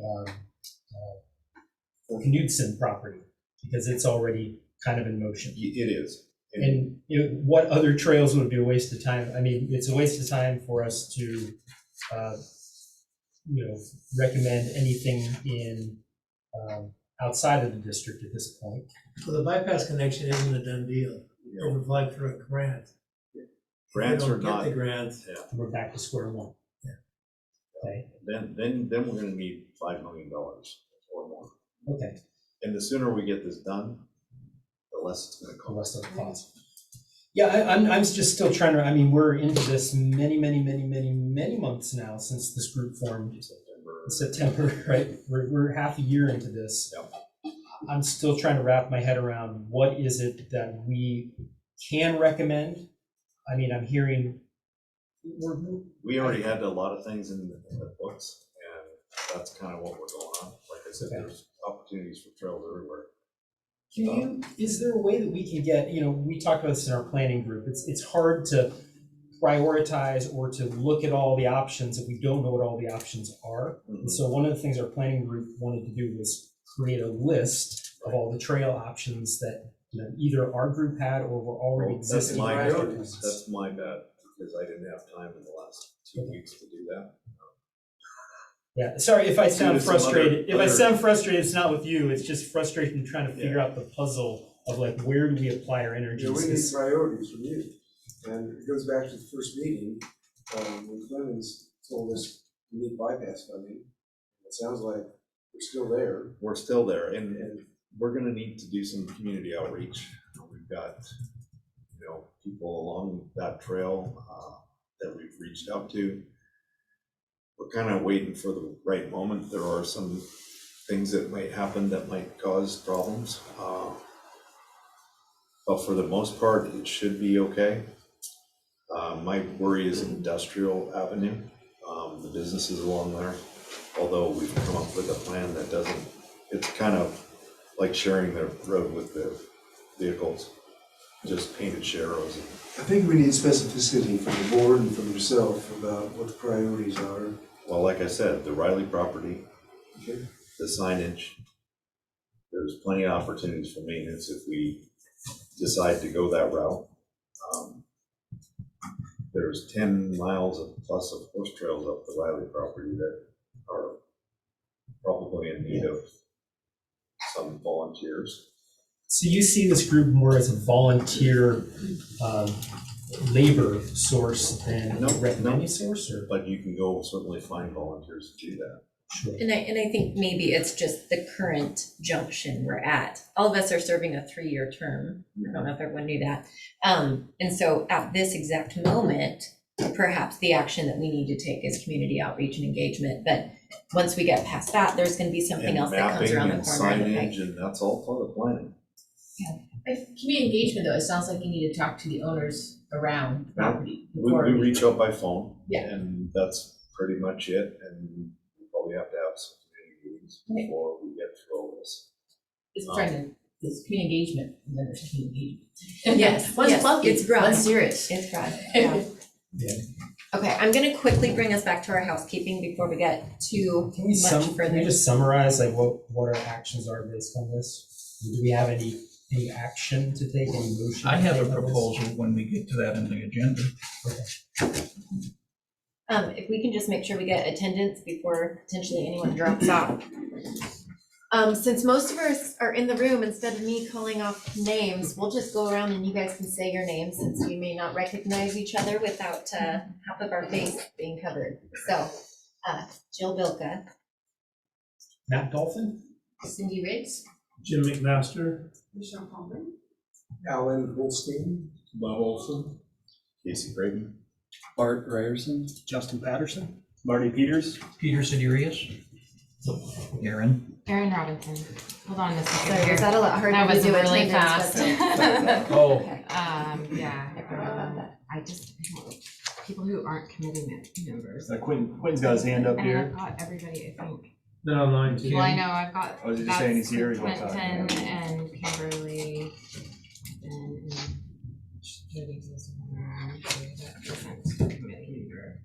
Knudsen property because it's already kind of in motion. It is. And what other trails would be a waste of time? I mean, it's a waste of time for us to, recommend anything in outside of the district at this point. So the bypass connection isn't a done deal. They've applied for a grant. Grants If they are don't not. get the grant. We're back to square one. Yeah. Okay. Then we're going to need $5 million or more. Okay. And the sooner we get this done, the less it's going to The cost. rest of the cost. Yeah, I'm just still trying to. I mean, we're into this many months now since this group formed. September, right? We're half a year into this. Yep. I'm still trying to wrap my head around what is it that we can recommend. I mean, I'm hearing. We already had a lot of things in the books, and that's kind of what we're going on. Like I said, there's opportunities for trails everywhere. Is there a way that we can get, we talked about this in our planning group, it's hard to prioritize or to look at all the options if we don't know what all the options are. And so one of the things our planning group wanted to do was create a list of all the trail options that either our group had or were already existing. That's my bad, because I didn't have time in the last 2 weeks to do that. Yeah, sorry if I sound frustrated. Other- I sound frustrated, it's not with you, it's just frustration trying to figure out the puzzle of like, where do we apply our energies? We need priorities from you. And it goes back to the first meeting, when Clemens told us we need bypass funding. It sounds like we're still there. We're still there, and we're going to need to do some community outreach. We've got, people along that trail that we've reached out to. we're kind of waiting for the right moment. There are some things that might happen that might cause problems. But for the most part, it should be okay. My worry is Industrial Avenue, the businesses along there. Although we've come up with a plan that doesn't, it's kind of like sharing the road with the vehicles, just painted sharrows. I think we need specificity from the board and from yourself about what the priorities are. Well, like I said, the Riley property, Okay. the signage, there's plenty of opportunities for maintenance if we decide to go that route. There's 10 miles of plus of horse trails up the Riley property that are probably in need of some volunteers. So you see this group more as a volunteer labor source than a revenue source, or? But you can go certainly find volunteers to do that. Sure. And I think maybe it's just the current junction we're at. All of us are serving a 3-year term. I don't know if everyone knew that. And so at this exact moment, perhaps the action that we need to take is community outreach and engagement. But once we get past that, there's going to be something And else that comes around the corner. mapping and signage, and that's all part of planning. Community engagement though, it sounds like you need to talk to the owners around the property. We reach out by phone. Yeah. And that's pretty much it. And we probably have to have some community meetings before we get through all this. It's trying to, this community engagement, and then there's community engagement. Yes, One's yes, funky, it's broad. one's serious. It's broad, yeah. Yeah. Okay, I'm gonna quickly bring us back to our housekeeping before we get too Can we much can further. we just summarize like what our actions are based on this? Do we have any action to take, any motion? I to have take a on this? proposal when we get to that in the agenda. If we can just make sure we get attendance before potentially anyone drops off. Since most of us are in the room, instead of me calling off names, we'll just go around and you guys can say your names since we may not recognize each other without half of our face being covered. So, Jill Bilka, Matt Dolphin? Cindy Riggs, Jim McMaster, Michelle Coleman. Alan Holstein. Bob Olson, Casey Creighton. Bart Ryerson, Justin Patterson? Marty Peters. Peter Siderius. Aaron. Erin Robinson. Hold on a second sorry, here. was that a lot harder That to was do really attendance, fast. wasn't it? Oh, Okay. Yeah, I forgot about that. I people who aren't committee members. Quentin's got his hand up And here. I've got everybody, I think. not online too. Well, I know, I've got, I was just saying he's here, he's that's not Quentin talking. and Kimberly and Judy's is one, so that isn't a committee member.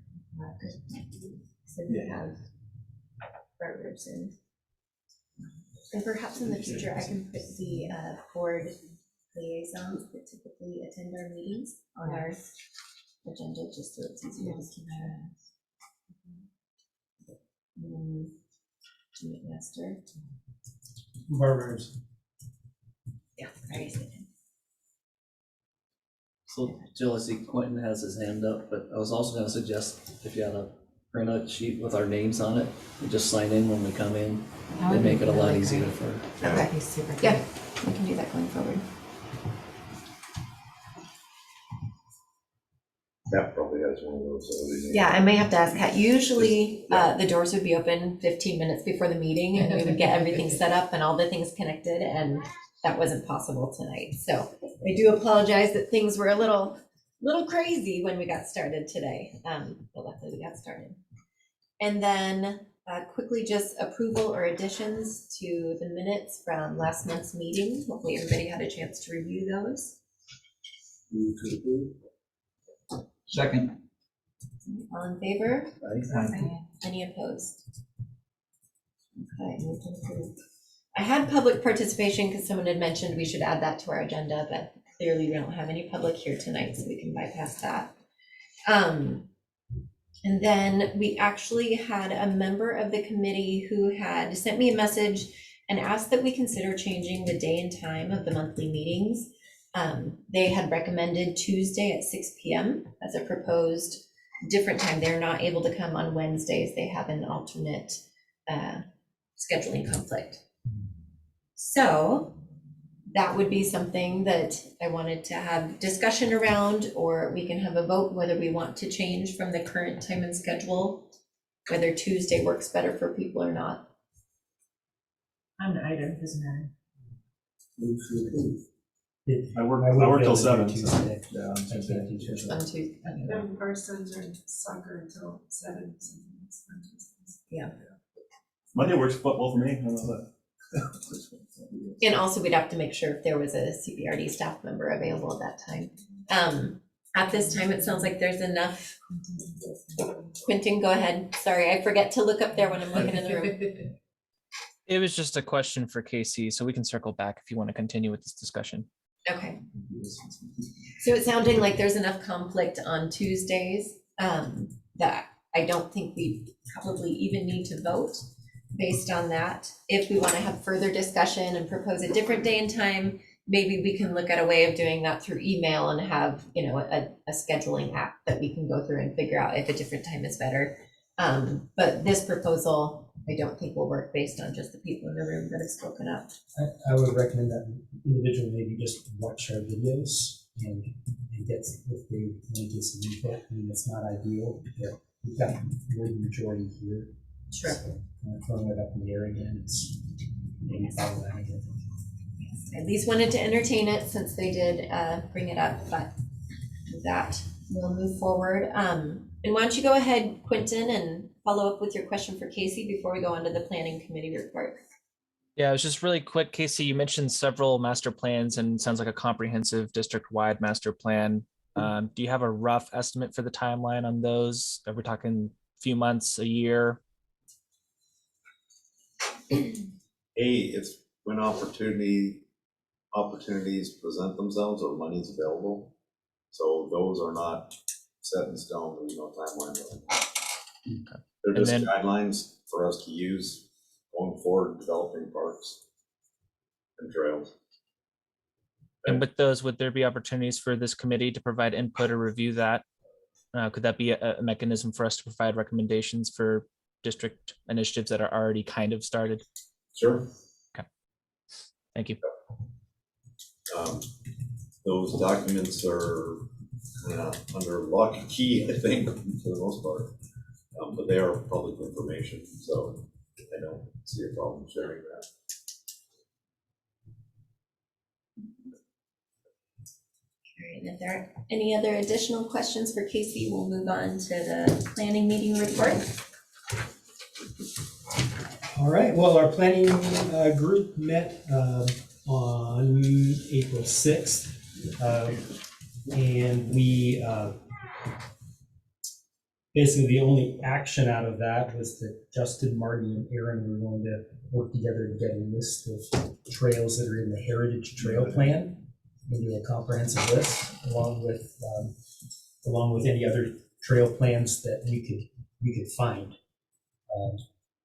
So we have Bart Richardson. And perhaps in the future, I can put the board liaisons that typically attend our meetings on our agenda, just so it's easier to keep track. Jim McMaster. Barbers. Yeah, I already said him. So Jill, I see Quentin has his hand up, but I was also gonna suggest if you had a printout sheet with our names on it, and just sign in when we come in, it'd make it a lot easier for. Okay, He's super good. yeah, we can do that going forward. That probably has one of those. Yeah, I may have to ask Kat. Usually, the doors would be open 15 minutes before the meeting and we would get everything set up and all the things connected, and that wasn't possible tonight. So I do apologize that things were a little crazy when we got started today, but luckily we got started. And then quickly just approval or additions to the minutes from last month's meeting. Hopefully everybody had a chance to review those. Move to approve. second. All in favor? Aye. Any opposed? Okay, moved and approved. I had public participation because someone had mentioned we should add that to our agenda, but clearly we don't have any public here tonight, so we can bypass that. And then we actually had a member of the committee who had sent me a message and asked that we consider changing the day and time of the monthly meetings. They had recommended Tuesday at 6 p.m. as a proposed different time. They're not able to come on Wednesdays. They have an alternate scheduling conflict. So that would be something that I wanted to have discussion around, or we can have a vote whether we want to change from the current time and schedule whether Tuesday works better for people or not. On either, doesn't matter. I work till 7, so- Tuesday. Yeah, on Tuesday. I can't do Tuesday. On Tuesday. Our sons are in soccer until 7, something. Monday works well for me. I don't know that. And also, we'd have to make sure if there was a CBRD staff member available at that time. At this time, it sounds like there's enough. Quentin, go ahead. Sorry, I forget to look up there when I'm looking in the room. It was just a question for Casey, so we can circle back if you want to continue with this discussion. Okay. So it's sounding like there's enough conflict on Tuesdays that I don't think we probably even need to vote based on that. If we want to have further discussion and propose a different day and time, maybe we can look at a way of doing that through email and have, you know, a scheduling app that we can go through and figure out if a different time is better. But this proposal, I don't think will work based on just the people in the room that have spoken up. I would recommend that individual maybe just watch our videos and get, if they want to get some input. I mean, it's not ideal, but we've got the majority here. Sure. So, throwing it up in the air again, it's maybe problematic. At least wanted to entertain it since they did bring it up, but with that, we'll move forward. And why don't you go ahead, Quentin, and follow up with your question for Casey before we go on to the planning committee report. Yeah, it was just really quick. Casey, you mentioned several master plans and sounds like a comprehensive district-wide master plan. Do you have a rough estimate for the timeline on those? Are we talking a few months, a year? It's when opportunities present themselves or money's available. So those are not set in stone, there's no timeline. Okay. They're And just then- guidelines for us to use going forward, developing parks and trails. And with those, would there be opportunities for this committee to provide input or review that? Could that be a mechanism for us to provide recommendations for district initiatives that are already kind of started? Sure. Okay. Thank you. Those documents are under lock and key, I think, for the most part. But they are public information, so I don't see a problem sharing that. All right, and if there are any other additional questions for Casey, we'll move on to the planning meeting report. All right, well, our planning group met on April 6th. And we, basically the only action out of that was that Justin, Marty, and Aaron were going to work together to get a list of trails that are in the Heritage Trail Plan into a comprehensive list, along with any other trail plans that we could find.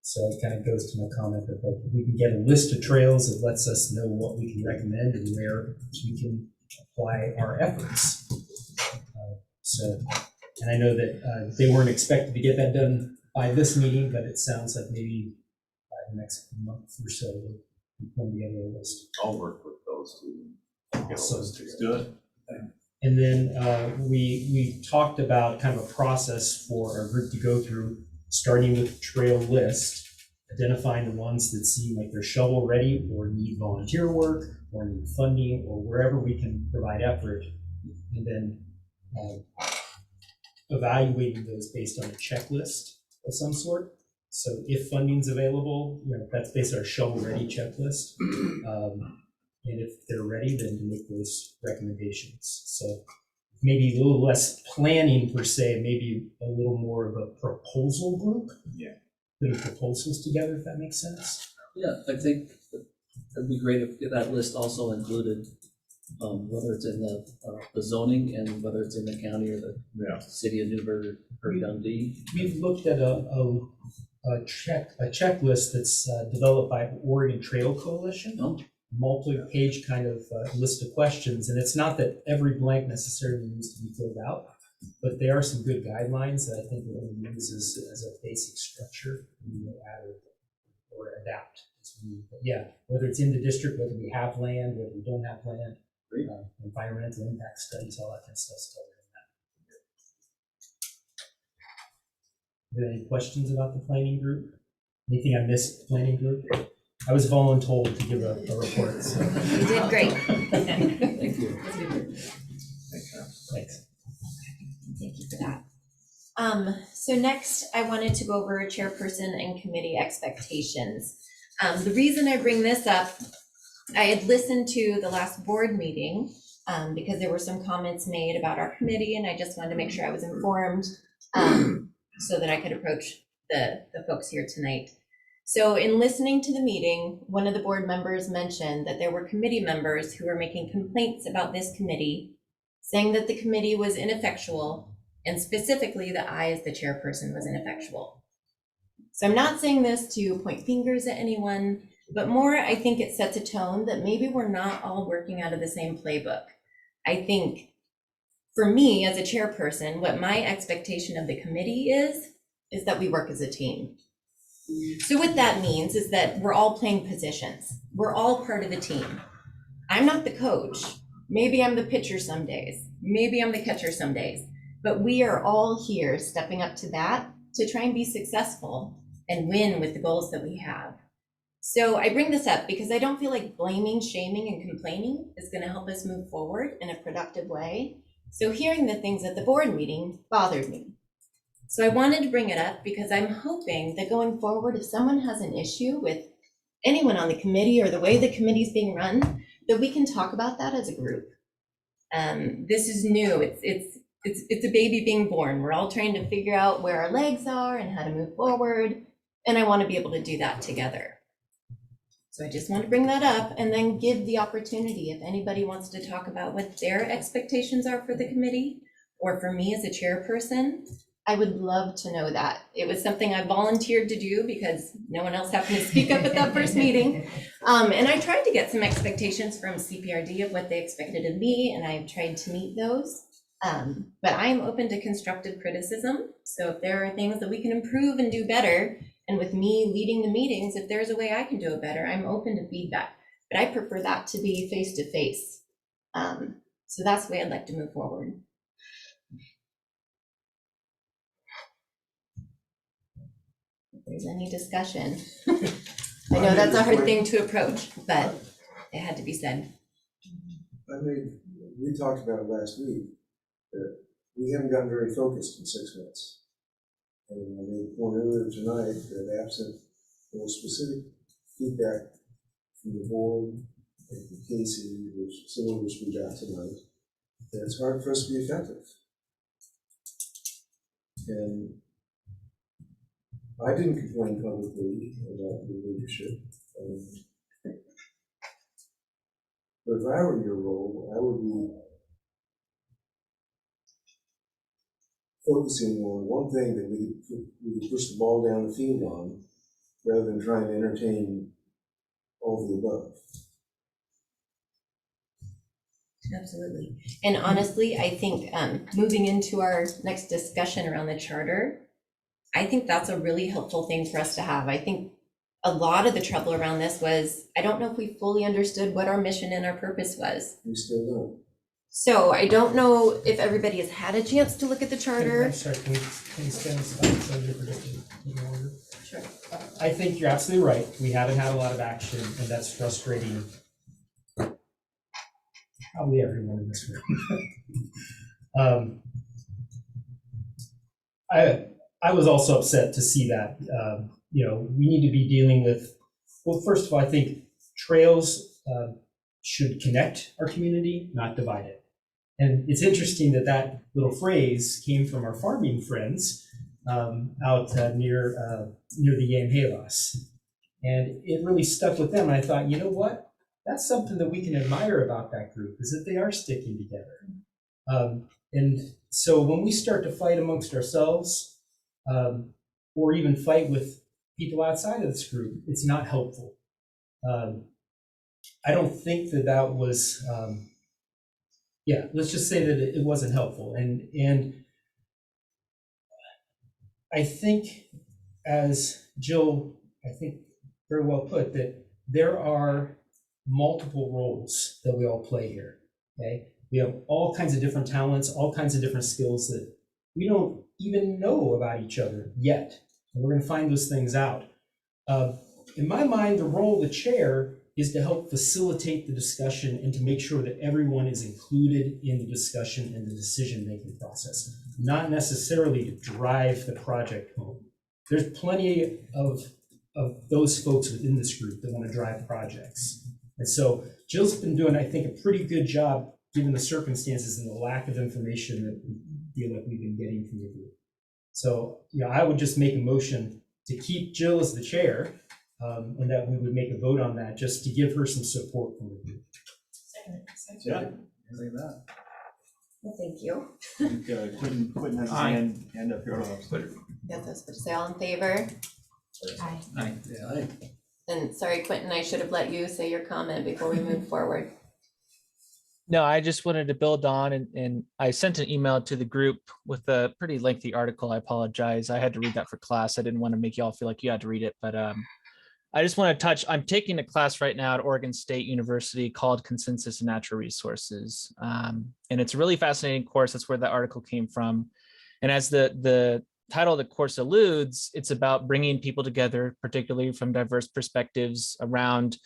So it kind of goes to my comment that we can get a list of trails that lets us know what we can recommend and where we can apply our efforts. And I know that they weren't expected to get that done by this meeting, but it sounds like maybe by the next month or so, we'll put together a list. I'll work with those two. So Let's do it. And then we talked about kind of a process for our group to go through, starting with the trail list, identifying the ones that seem like they're shovel ready or need volunteer work or need funding or wherever we can provide effort, and then evaluating those based on a checklist of some sort. So if funding's available, that's based on our shovel ready checklist. And if they're ready, then to make those recommendations. So maybe a little less planning per se, maybe a little more of a proposal group. Yeah. Putting proposals together, if that makes sense. Yeah, I think it'd be great if that list also included whether it's in the zoning and whether it's in the county or the city of Newburgh or Dundee. We've looked at a checklist that's developed by Oregon Trail Coalition. Oh. Multi-page kind of list of questions, and it's not that every blank necessarily needs to be filled out, but there are some good guidelines that I think we're going to use as a basic structure. We may add or adapt. But yeah, whether it's in the district, whether we have land, whether we don't have land, environmental impact studies, all that kind of stuff's covered in that. Any questions about the planning group? Anything I missed, planning group? I was voluntold to give a report, so. You did great. Thank you. Thanks. Thank you for that. So next, I wanted to go over chairperson and committee expectations. The reason I bring this up, I had listened to the last board meeting because there were some comments made about our committee, and I just wanted to make sure I was informed so that I could approach the folks here tonight. So in listening to the meeting, one of the board members mentioned that there were committee members who were making complaints about this committee, saying that the committee was ineffectual, and specifically that I, as the chairperson, was ineffectual. So I'm not saying this to point fingers at anyone, but more, I think it sets a tone that maybe we're not all working out of the same playbook. I think for me as a chairperson, what my expectation of the committee is that we work as a team. So what that means is that we're all playing positions. We're all part of the team. I'm not the coach. Maybe I'm the pitcher some days. Maybe I'm the catcher some days. But we are all here stepping up to bat to try and be successful and win with the goals that we have. So I bring this up because I don't feel like blaming, shaming, and complaining is going to help us move forward in a productive way. So hearing the things at the board meeting bothered me. So I wanted to bring it up because I'm hoping that going forward, if someone has an issue with anyone on the committee or the way the committee is being run, that we can talk about that as a group. This is new. It's a baby being born. We're all trying to figure out where our legs are and how to move forward. And I want to be able to do that together. So I just want to bring that up and then give the opportunity if anybody wants to talk about what their expectations are for the committee or for me as a chairperson. I would love to know that. It was something I volunteered to do because no one else happened to speak up at that first meeting. And I tried to get some expectations from CPRD of what they expected of me, and I've tried to meet those. But I am open to constructive criticism. So if there are things that we can improve and do better, and with me leading the meetings, if there's a way I can do it better, I'm open to feedback. But I prefer that to be face to face. So that's the way I'd like to move forward. If there's any discussion. I know that's a hard thing to approach, but it had to be said. We talked about it last week, that we haven't gotten very focused in 6 months. And I made a point earlier tonight that absent more specific feedback from the board and from Casey, some of which we got tonight, that it's hard for us to be effective. And I didn't complain publicly about the leadership. But if I were in your role, I would be focusing on one thing that we could push the ball down the field on, rather than trying to entertain all the above. Absolutely. And honestly, I think moving into our next discussion around the charter, I think that's a really helpful thing for us to have. I think a lot of the trouble around this was, I don't know if we fully understood what our mission and our purpose was. We still don't. So I don't know if everybody has had a chance to look at the charter. I'm sorry, can we stand aside for just a order? Sure. I think you're absolutely right. We haven't had a lot of action, and that's frustrating. Probably everyone in this room. I was also upset to see that. We need to be dealing with, well, first of all, I think trails should connect our community, not divide it. And it's interesting that that little phrase came from our farming friends out near the Yamhalas. And it really stuck with them. And I thought, you know what? That's something that we can admire about that group, is that they are sticking together. And so when we start to fight amongst ourselves, or even fight with people outside of this group, it's not helpful. I don't think that was, let's just say that it wasn't helpful. And I think, as Jill, I think very well put, that there are multiple roles that we all play here, okay? We have all kinds of different talents, all kinds of different skills that we don't even know about each other yet. And we're gonna find those things out. In my mind, the role of the chair is to help facilitate the discussion and to make sure that everyone is included in the discussion and the decision-making process, not necessarily to drive the project home. There's plenty of those folks within this group that want to drive projects. And so Jill's been doing, I think, a pretty good job given the circumstances and the lack of information that we feel like we've been getting from the group. So, I would just make a motion to keep Jill as the chair, and that we would make a vote on that just to give her some support from the group. Yeah, look at that. Well, thank you. Quentin has his hand up here. Yes, I was supposed to say all in favor. Aye. Yeah, And sorry, Quentin, I should have let you say your comment before we move forward. No, I just wanted to build on, and I sent an email to the group with a pretty lengthy article. I apologize. I had to read that for class. I didn't want to make y'all feel like you had to read it, but I just want to touch, I'm taking a class right now at Oregon State University called Consensus in Natural Resources. And it's a really fascinating course. That's where that article came from. And as the title of the course alludes, it's about bringing people together, particularly from diverse perspectives around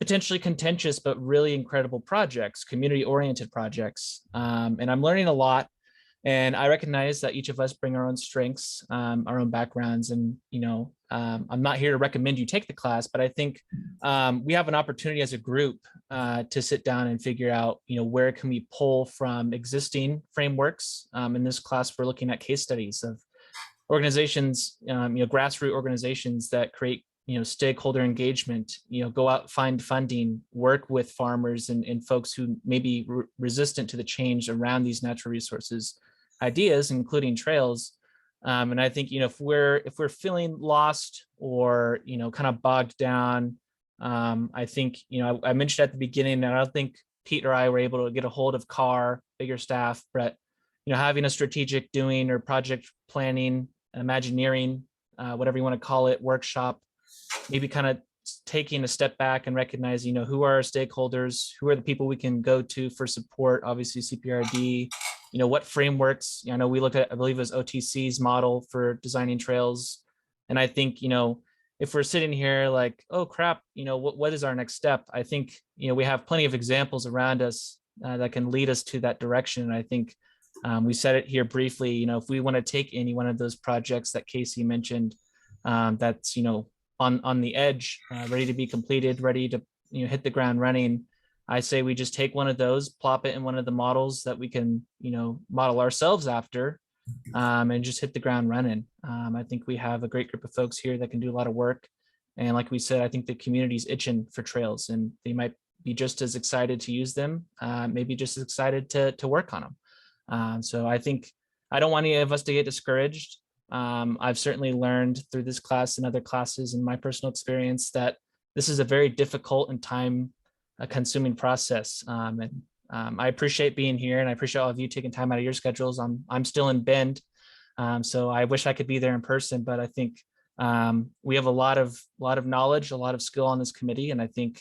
potentially contentious, but really incredible projects, community-oriented projects. And I'm learning a lot. And I recognize that each of us bring our own strengths, our own backgrounds. And, I'm not here to recommend you take the class, but I think we have an opportunity as a group to sit down and figure out, where can we pull from existing frameworks. In this class, we're looking at case studies of organizations, grassroots organizations that create, stakeholder engagement, go out, find funding, work with farmers and folks who may be resistant to the change around these natural resources ideas, including trails. And I think, if we're feeling lost or, kind of bogged down, I think, I mentioned at the beginning that I don't think Pete or I were able to get a hold of CAR, bigger staff, but, having a strategic doing or project planning, Imagineering, whatever you want to call it, workshop, maybe kind of taking a step back and recognizing, who are our stakeholders, who are the people we can go to for support, obviously CPRD, what frameworks, I know we look at, I believe it was OTC's model for designing trails. And I think, if we're sitting here like, oh crap, what is our next step? I think, we have plenty of examples around us that can lead us to that direction. And I think we said it here briefly, if we want to take any one of those projects that Casey mentioned, that's, on the edge, ready to be completed, ready to, hit the ground running. I say we just take one of those, plop it in one of the models that we can, model ourselves after, and just hit the ground running. I think we have a great group of folks here that can do a lot of work. And like we said, I think the community's itching for trails and they might be just as excited to use them, maybe just as excited to work on them. So I think I don't want any of us to get discouraged. I've certainly learned through this class and other classes in my personal experience that this is a very difficult and time consuming process. I appreciate being here and I appreciate all of you taking time out of your schedules. I'm still in Bend. So I wish I could be there in person, but I think we have a lot of knowledge, a lot of skill on this committee. And I think,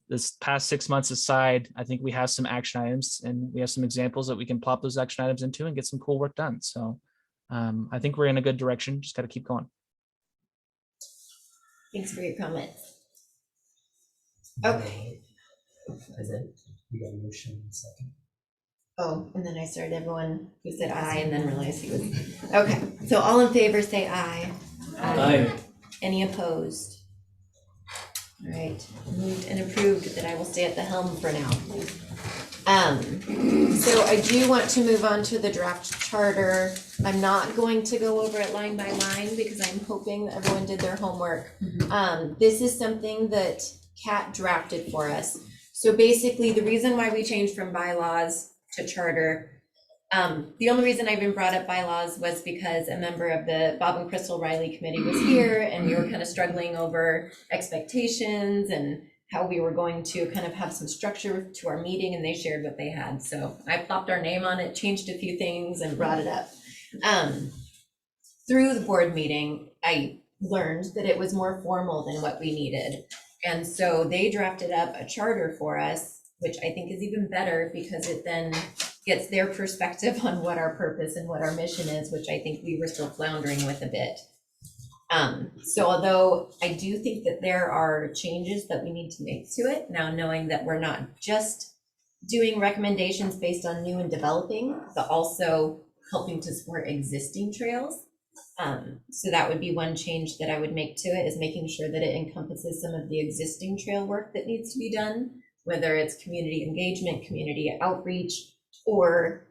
this past 6 months aside, I think we have some action items and we have some examples that we can plop those action items into and get some cool work done. So I think we're in a good direction. Just got to keep going. Thanks for your comments. Okay. You got a motion in a second. Oh, and then I started everyone who said aye and then realized he was, okay. So all in favor, say aye. Aye. Any opposed? All right, moved and approved that I will stay at the helm for now. So I do want to move on to the draft charter. I'm not going to go over it line by line because I'm hoping that everyone did their homework. This is something that Kat drafted for us. So basically the reason why we changed from bylaws to charter, the only reason I even brought up bylaws was because a member of the Bob and Crystal Riley committee was here and we were kind of struggling over expectations and how we were going to kind of have some structure to our meeting, and they shared what they had. So I plopped our name on it, changed a few things and brought it up. Through the board meeting, I learned that it was more formal than what we needed. And so they drafted up a charter for us, which I think is even better because it then gets their perspective on what our purpose and what our mission is, which I think we were still floundering with a bit. So although I do think that there are changes that we need to make to it, now knowing that we're not just doing recommendations based on new and developing, but also helping to support existing trails. So that would be one change that I would make to it, is making sure that it encompasses some of the existing trail work that needs to be done, whether it's community engagement, community outreach, or,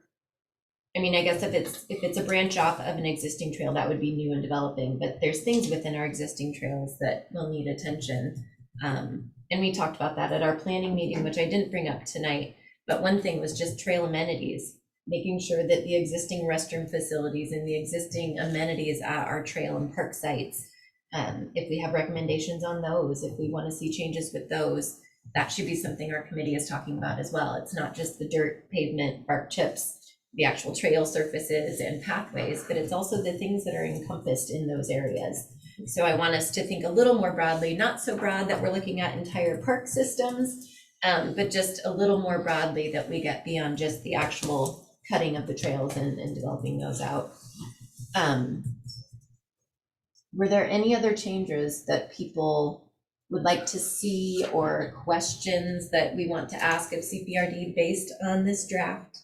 I mean, I guess if it's a branch off of an existing trail, that would be new and developing, but there's things within our existing trails that will need attention. And we talked about that at our planning meeting, which I didn't bring up tonight, but one thing was just trail amenities, making sure that the existing restroom facilities and the existing amenities at our trail and park sites, if we have recommendations on those, if we want to see changes with those, that should be something our committee is talking about as well. It's not just the dirt, pavement, bark chips, the actual trail surfaces and pathways, but it's also the things that are encompassed in those areas. So I want us to think a little more broadly, not so broad that we're looking at entire park systems, but just a little more broadly that we get beyond just the actual cutting of the trails and developing those out. Were there any other changes that people would like to see, or questions that we want to ask of CPRD based on this draft?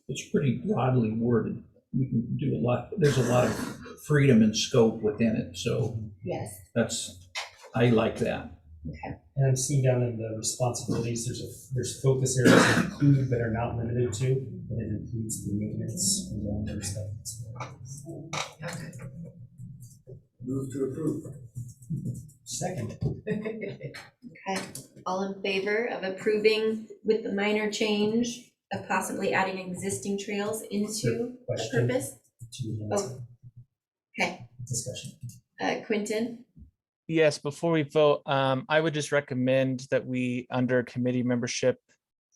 It's pretty broadly worded. We can do a lot, there's a lot of freedom and scope within it, so yes, I like that. Okay. And I'm seeing down in the responsibilities, there's focus areas that include but are not limited to, and it includes the maintenance and all other stuff. Okay. Move to approve. Second. Okay, all in favor of approving with the minor change of possibly adding existing trails into the purpose? Oh, okay. Discussion. Quentin? Yes, before we vote, I would just recommend that we, under committee membership,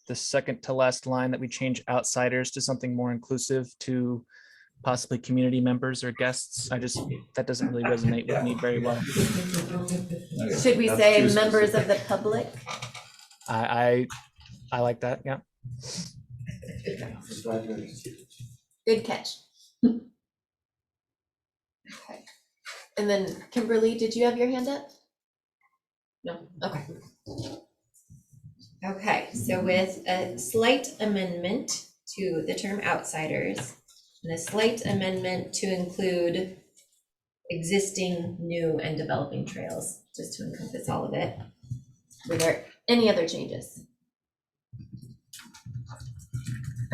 the second to last line, that we change outsiders to something more inclusive, to possibly community members or guests. That doesn't really resonate with me very well. Should we say members of the public? I like that, yeah. Good catch. Okay. And then Kimberly, did you have your hand up? No, okay. Okay, so with a slight amendment to the term outsiders and a slight amendment to include existing, new, and developing trails, just to encompass all of it. Were there any other changes?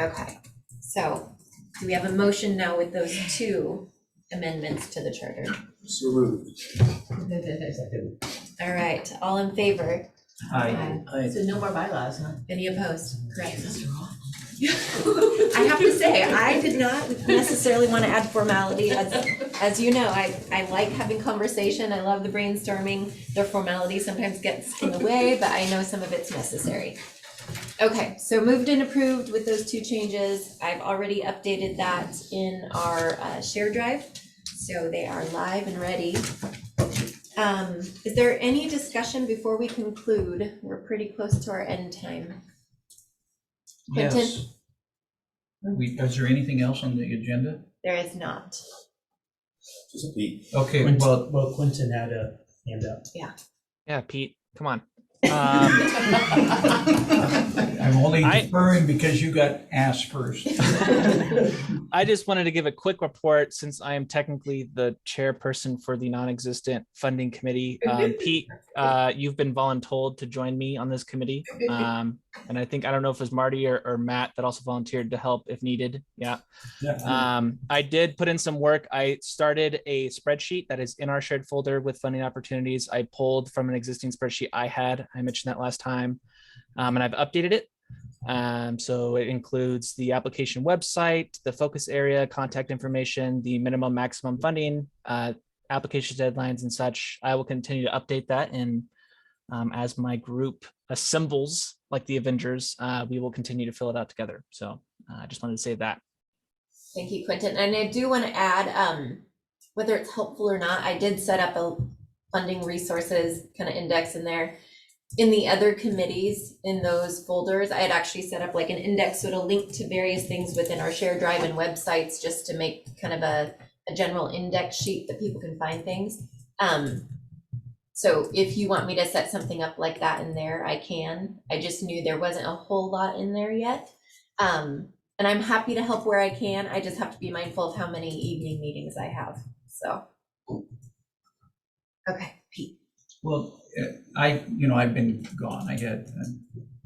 Okay, so do we have a motion now with those two amendments to the charter? So moved. All right, all in favor? Aye. So no more bylaws, huh? Any opposed? Correct. I have to say, I did not necessarily want to add formality. As you know, I like having conversation. I love the brainstorming. The formality sometimes gets in the way, but I know some of it's necessary. Okay, so moved and approved with those two changes. I've already updated that in our share drive, so they are live and ready. Is there any discussion before we conclude? We're pretty close to our end time. Quentin? Yes. Is there anything else on the agenda? There is not. Just Pete. Okay, Quentin, well, Quentin had a hand up. Yeah, Pete, come on. I'm only deferring because you got asked first. I just wanted to give a quick report, since I am technically the chairperson for the non-existent funding committee. Pete, you've been voluntold to join me on this committee. And I don't know if it was Marty or Matt that also volunteered to help if needed. Yeah. I did put in some work. I started a spreadsheet that is in our shared folder with funding opportunities. I pulled from an existing spreadsheet I had. I mentioned that last time. And I've updated it. So it includes the application website, the focus area, contact information, the minimum maximum funding, application deadlines and such. I will continue to update that, and as my group assembles like the Avengers, we will continue to fill it out together. So I just wanted to say that. Thank you, Quentin. And I do want to add, whether it's helpful or not, I did set up a funding resources kind of index in there. in the other committees, in those folders, I had actually set up like an index, so it'll link to various things within our shared drive and websites, just to make kind of a general index sheet that people can find things. So if you want me to set something up like that in there, I can. I just knew there wasn't a whole lot in there yet. And I'm happy to help where I can. I just have to be mindful of how many evening meetings I have, so. Okay, Pete. Well, I've been gone. I had,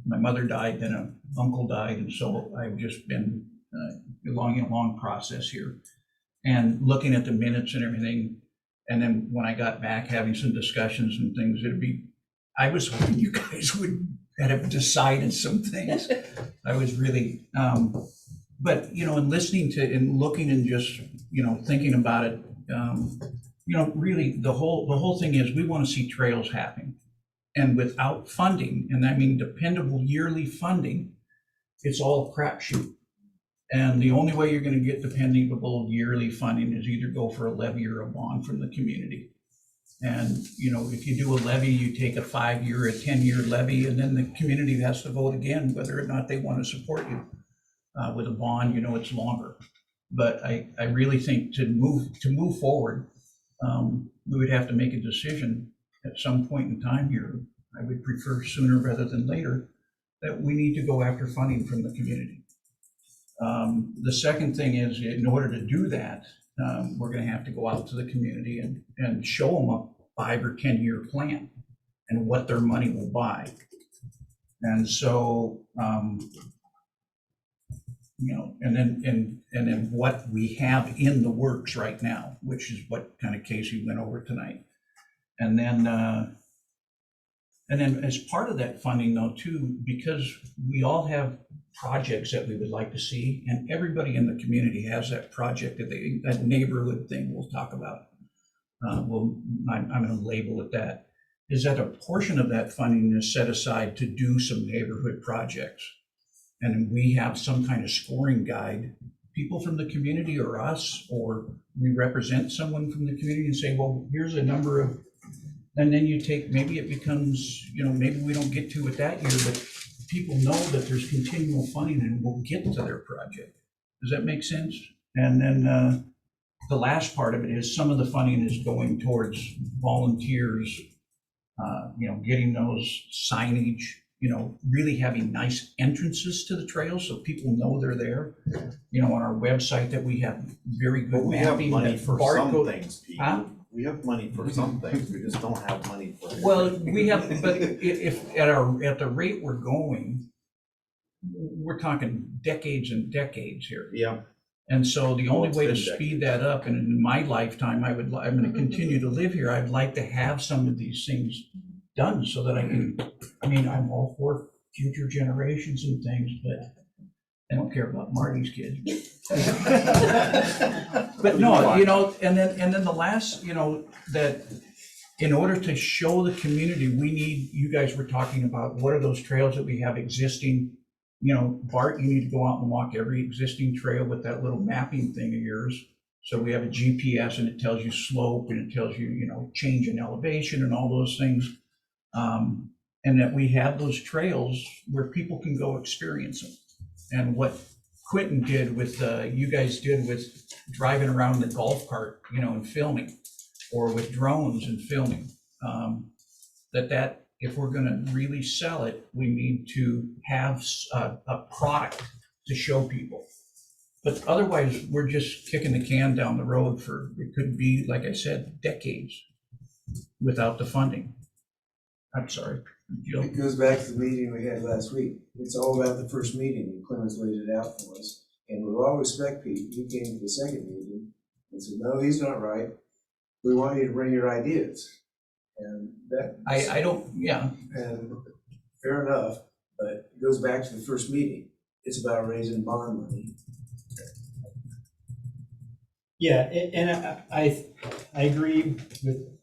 my mother died, then an uncle died, and so I've just been along a long process here. And looking at the minutes and everything, and then when I got back, having some discussions and things, I was hoping you guys would have decided some things. I was really, but, in listening to, and looking and just, thinking about it, really the whole thing is we want to see trails happen. And without funding, and I mean dependable yearly funding, it's all a crapshoot. And the only way you're going to get dependable yearly funding is either go for a levy or a bond from the community. And, if you do a levy, you take a 5-year, a 10-year levy, and then the community has to vote again whether or not they want to support you. With a bond, it's longer. But I really think to move forward, we would have to make a decision at some point in time here. I would prefer sooner rather than later that we need to go after funding from the community. The second thing is, in order to do that, we're going to have to go out to the community and show them a 5 or 10-year plan and what their money will buy. And so, and then what we have in the works right now, which is what kind of Casey went over tonight. And then as part of that funding though too, because we all have projects that we would like to see, and everybody in the community has that project that neighborhood thing we'll talk about. I'm going to label it that, is that a portion of that funding is set aside to do some neighborhood projects. And we have some kind of scoring guide, people from the community or us, or we represent someone from the community and say, well, here's a number of, and then you take, maybe it becomes, maybe we don't get to it that year, but people know that there's continual funding and we'll get to their project. Does that make sense? And then the last part of it is some of the funding is going towards volunteers, getting those signage, really having nice entrances to the trails so people know they're there. On our website that we have very good we mapping. have money for some barcode things, Pete. Huh? We have money for some things, we just don't have money for everything. Well, we have, but if at the rate we're going, we're talking decades and decades here. Yeah. And so the only way to It's been speed that up, and in my lifetime, I'm going to continue to live here. I'd like to have some of these things done so that I'm all for future generations and things, but I don't care about Marty's kids. But no, and then the last, that in order to show the community, we need, you guys were talking about what are those trails that we have existing. Bart, you need to go out and walk every existing trail with that little mapping thing of yours. So we have a GPS and it tells you slope and it tells you, change in elevation and all those things. And that we have those trails where people can go experience them. And what Quentin did with, you guys did with driving around the golf cart, and filming, or with drones and filming, that if we're gonna really sell it, we need to have a product to show people. But otherwise, we're just kicking the can down the road for, it could be, like I said, decades without the funding. I'm sorry. Joe? It goes back to the meeting we had last week. It's all about the first meeting, and Clemens laid it out for us. And with all respect, Pete, you came to the second meeting and said, no, he's not right. We want you to bring your ideas. And that. I don't, yeah. And fair enough, but it goes back to the first meeting. It's about raising bond money. Yeah, and I agree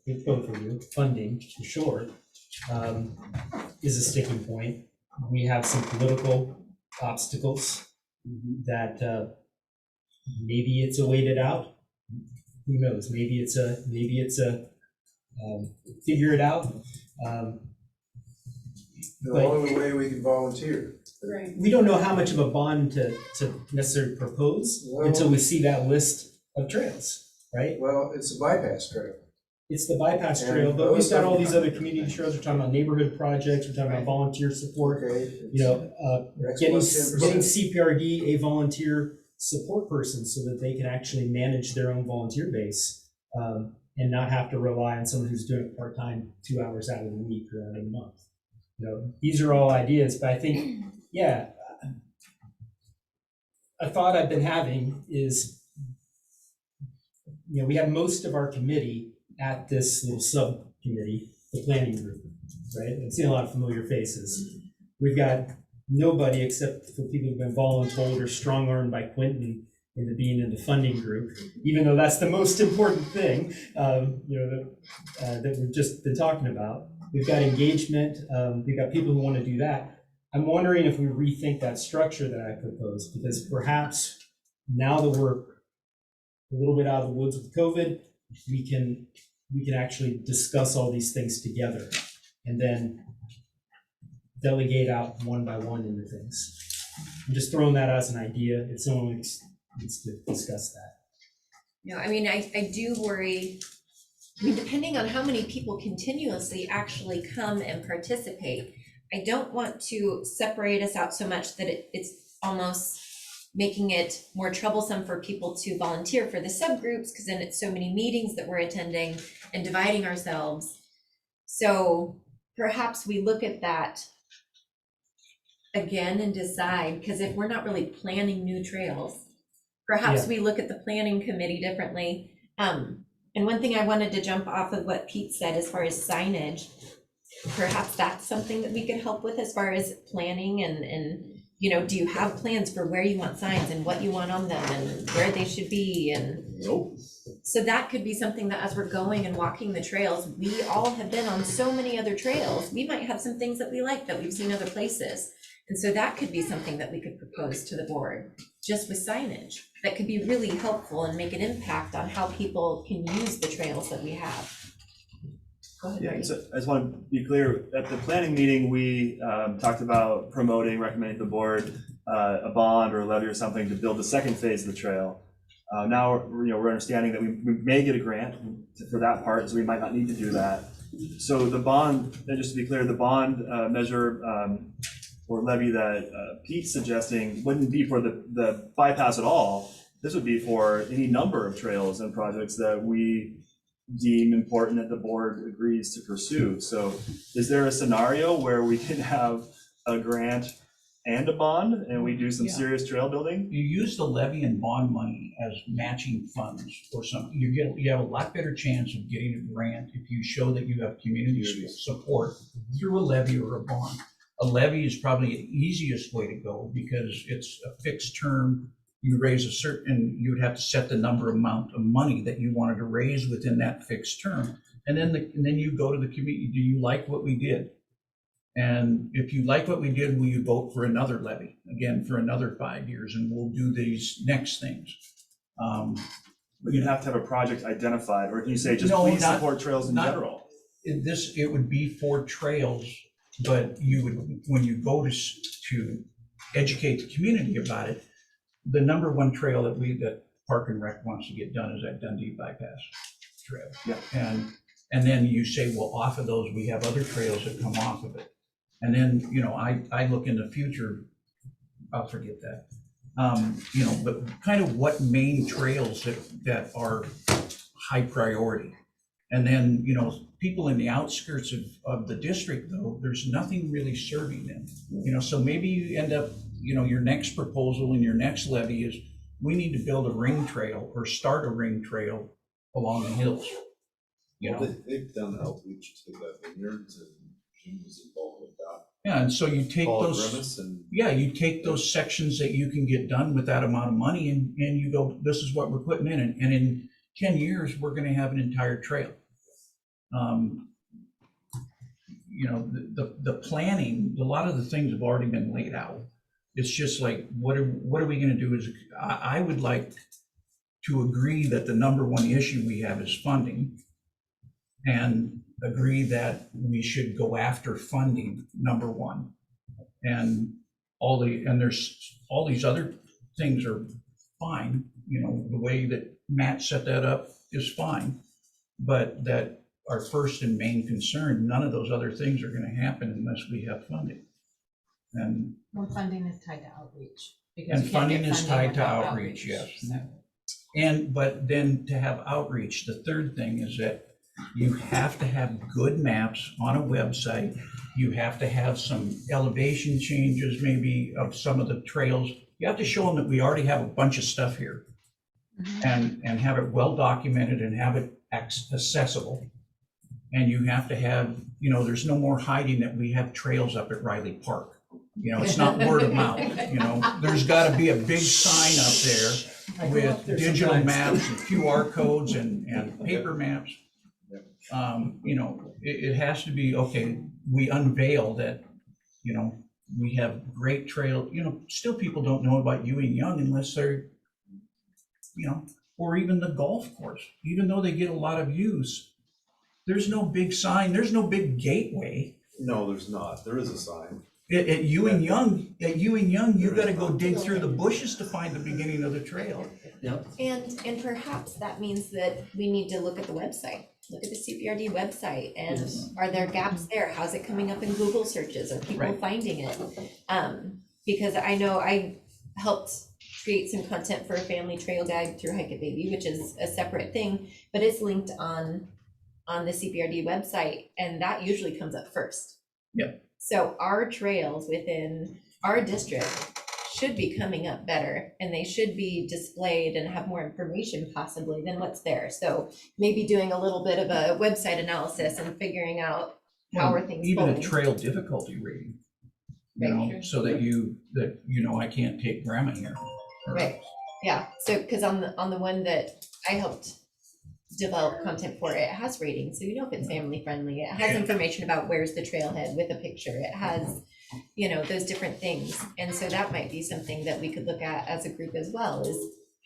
with both of you. Funding, for sure, is a sticking point. We have some political obstacles that maybe it's a wait it out. Who knows? Maybe it's a figure it out. The only way we can volunteer. Right. we don't know how much of a bond to necessarily propose Well- until we see that list of trails, right? Well, it's a bypass trail. It's the bypass And trail, but we've got those- all these other community trails. We're talking about neighborhood projects, we're talking about volunteer support, Okay. you know, That's getting plus 10%. getting CPRD a volunteer support person so that they can actually manage their own volunteer base, and not have to rely on someone who's doing it part-time 2 hours out of the week or out of the month. You know, these are all ideas, but I think, yeah, a thought I've been having is, you know, we have most of our committee at this little subcommittee, the planning group, right? I've seen a lot of familiar faces. We've got nobody except for people who've been voluntold or strong-armed by Quentin into being in the funding group, even though that's the most important thing, you know, that we've just been talking about. We've got engagement, we've got people who want to do that. I'm wondering if we rethink that structure that I proposed, because perhaps now that we're a little bit out of the woods with COVID, we can actually discuss all these things together and then delegate out one by one into things. I'm just throwing that as an idea, if someone needs to discuss that. No, I mean, I do worry, I mean, depending on how many people continuously actually come and participate, I don't want to separate us out so much that it's almost making it more troublesome for people to volunteer for the subgroups, because then it's so many meetings that we're attending and dividing ourselves. So perhaps we look at that again and decide, because if we're not really planning new trails, perhaps we look at the planning committee differently. And one thing I wanted to jump off of what Pete said as far as signage, perhaps that's something that we could help with as far as planning and you know, do you have plans for where you want signs and what you want on them and where they should be? And Nope. so that could be something that as we're going and walking the trails, we all have been on so many other trails. We might have some things that we like that we've seen other places. And so that could be something that we could propose to the board, just with signage, that could be really helpful and make an impact on how people can use the trails that we have. Go ahead, Yeah, Marty. so I just want to be clear, at the planning meeting, we talked about promoting, recommending to the board a bond or a levy or something to build the second phase of the trail. Now, we're understanding that we may get a grant for that part, so we might not need to do that. So the bond, and just to be clear, the bond measure or levy that Pete's suggesting wouldn't be for the bypass at all. This would be for any number of trails and projects that we deem important that the board agrees to pursue. So is there a scenario where we can have a grant and a bond and we do some serious trail building? You use the levy and bond money as matching funds or something. You have a lot better chance of getting a grant if you show that you have community support through a levy or a bond. A levy is probably the easiest way to go because it's a fixed term. You raise a certain, you would have to set the amount of money that you wanted to raise within that fixed term. And then you go to the community, do you like what we did? And if you like what we did, will you vote for another levy, again, for another 5 years, and we'll do these next things. But you'd have to have a project identified, or can you say just No, please not- support trails in not- general? It would be for trails, but you would, when you go to educate the community about it, the number one trail that Park and Rec wants to get done is that Dundee bypass trail. Yeah. And then you say, well, off of those, we have other trails that come off of it. And then, I look in the future, I'll forget that. But kind of what main trails that are high priority. And then, people in the outskirts of the district, though, there's nothing really serving them. So maybe you end up, your next proposal and your next levy is, we need to build a ring trail or start a ring trail along the hills. They've done outreach to the vineyards and Jim was involved with that. Yeah, and so you take Paul those, Grimace and you take those sections that you can get done with that amount of money and you go, this is what we're putting in. And in 10 years, we're gonna have an entire trail. The planning, a lot of the things have already been laid out. It's just like, what are we gonna do? I would like to agree that the number one issue we have is funding. and agree that we should go after funding, number one. And there's all these other things are fine, you know, the way that Matt set that up is fine. But that our first and main concern, none of those other things are gonna happen unless we have funding. And Well, funding is tied to outreach. because And you can't get funding is funding tied to without outreach, yes. so. But then to have outreach, the third thing is that you have to have good maps on a website. You have to have some elevation changes, maybe of some of the trails. You have to show them that we already have a bunch of stuff here. And have it well documented and have it accessible. And you have to have, you know, there's no more hiding that we have trails up at Riley Park. You know, it's not word of mouth, you know, there's gotta be a big sign up there with digital maps and QR codes and paper maps. You know, it has to be, okay, we unveil that, you know, we have great trail, you know, still people don't know about Ewing Young unless they're, you know, or even the golf course, even though they get a lot of use. There's no big sign, there's no big gateway. No, there's not. There is a sign. At Ewing Young, you gotta go dig through the bushes to find the beginning of the trail. Yep. And perhaps that means that we need to look at the website, look at the CPRD website, and are there gaps there? How's it coming up in Google searches? Are people Right. finding it? Because I know I helped create some content for a family trail guide through Hike It Baby, which is a separate thing, but it's linked on the CPRD website, and that usually comes up first. Yep. So our trails within our district should be coming up better, and they should be displayed and have more information possibly than what's there. So maybe doing a little bit of a website analysis and figuring out how are things Even going. a trail difficulty rating, you know, so that you know, I can't take grandma here. Right, yeah, so, because on the one that I helped develop content for, it has ratings, so you know if it's family friendly. It has information about where's the trailhead with a picture. It has, you know, those different things. And so that might be something that we could look at as a group as well, is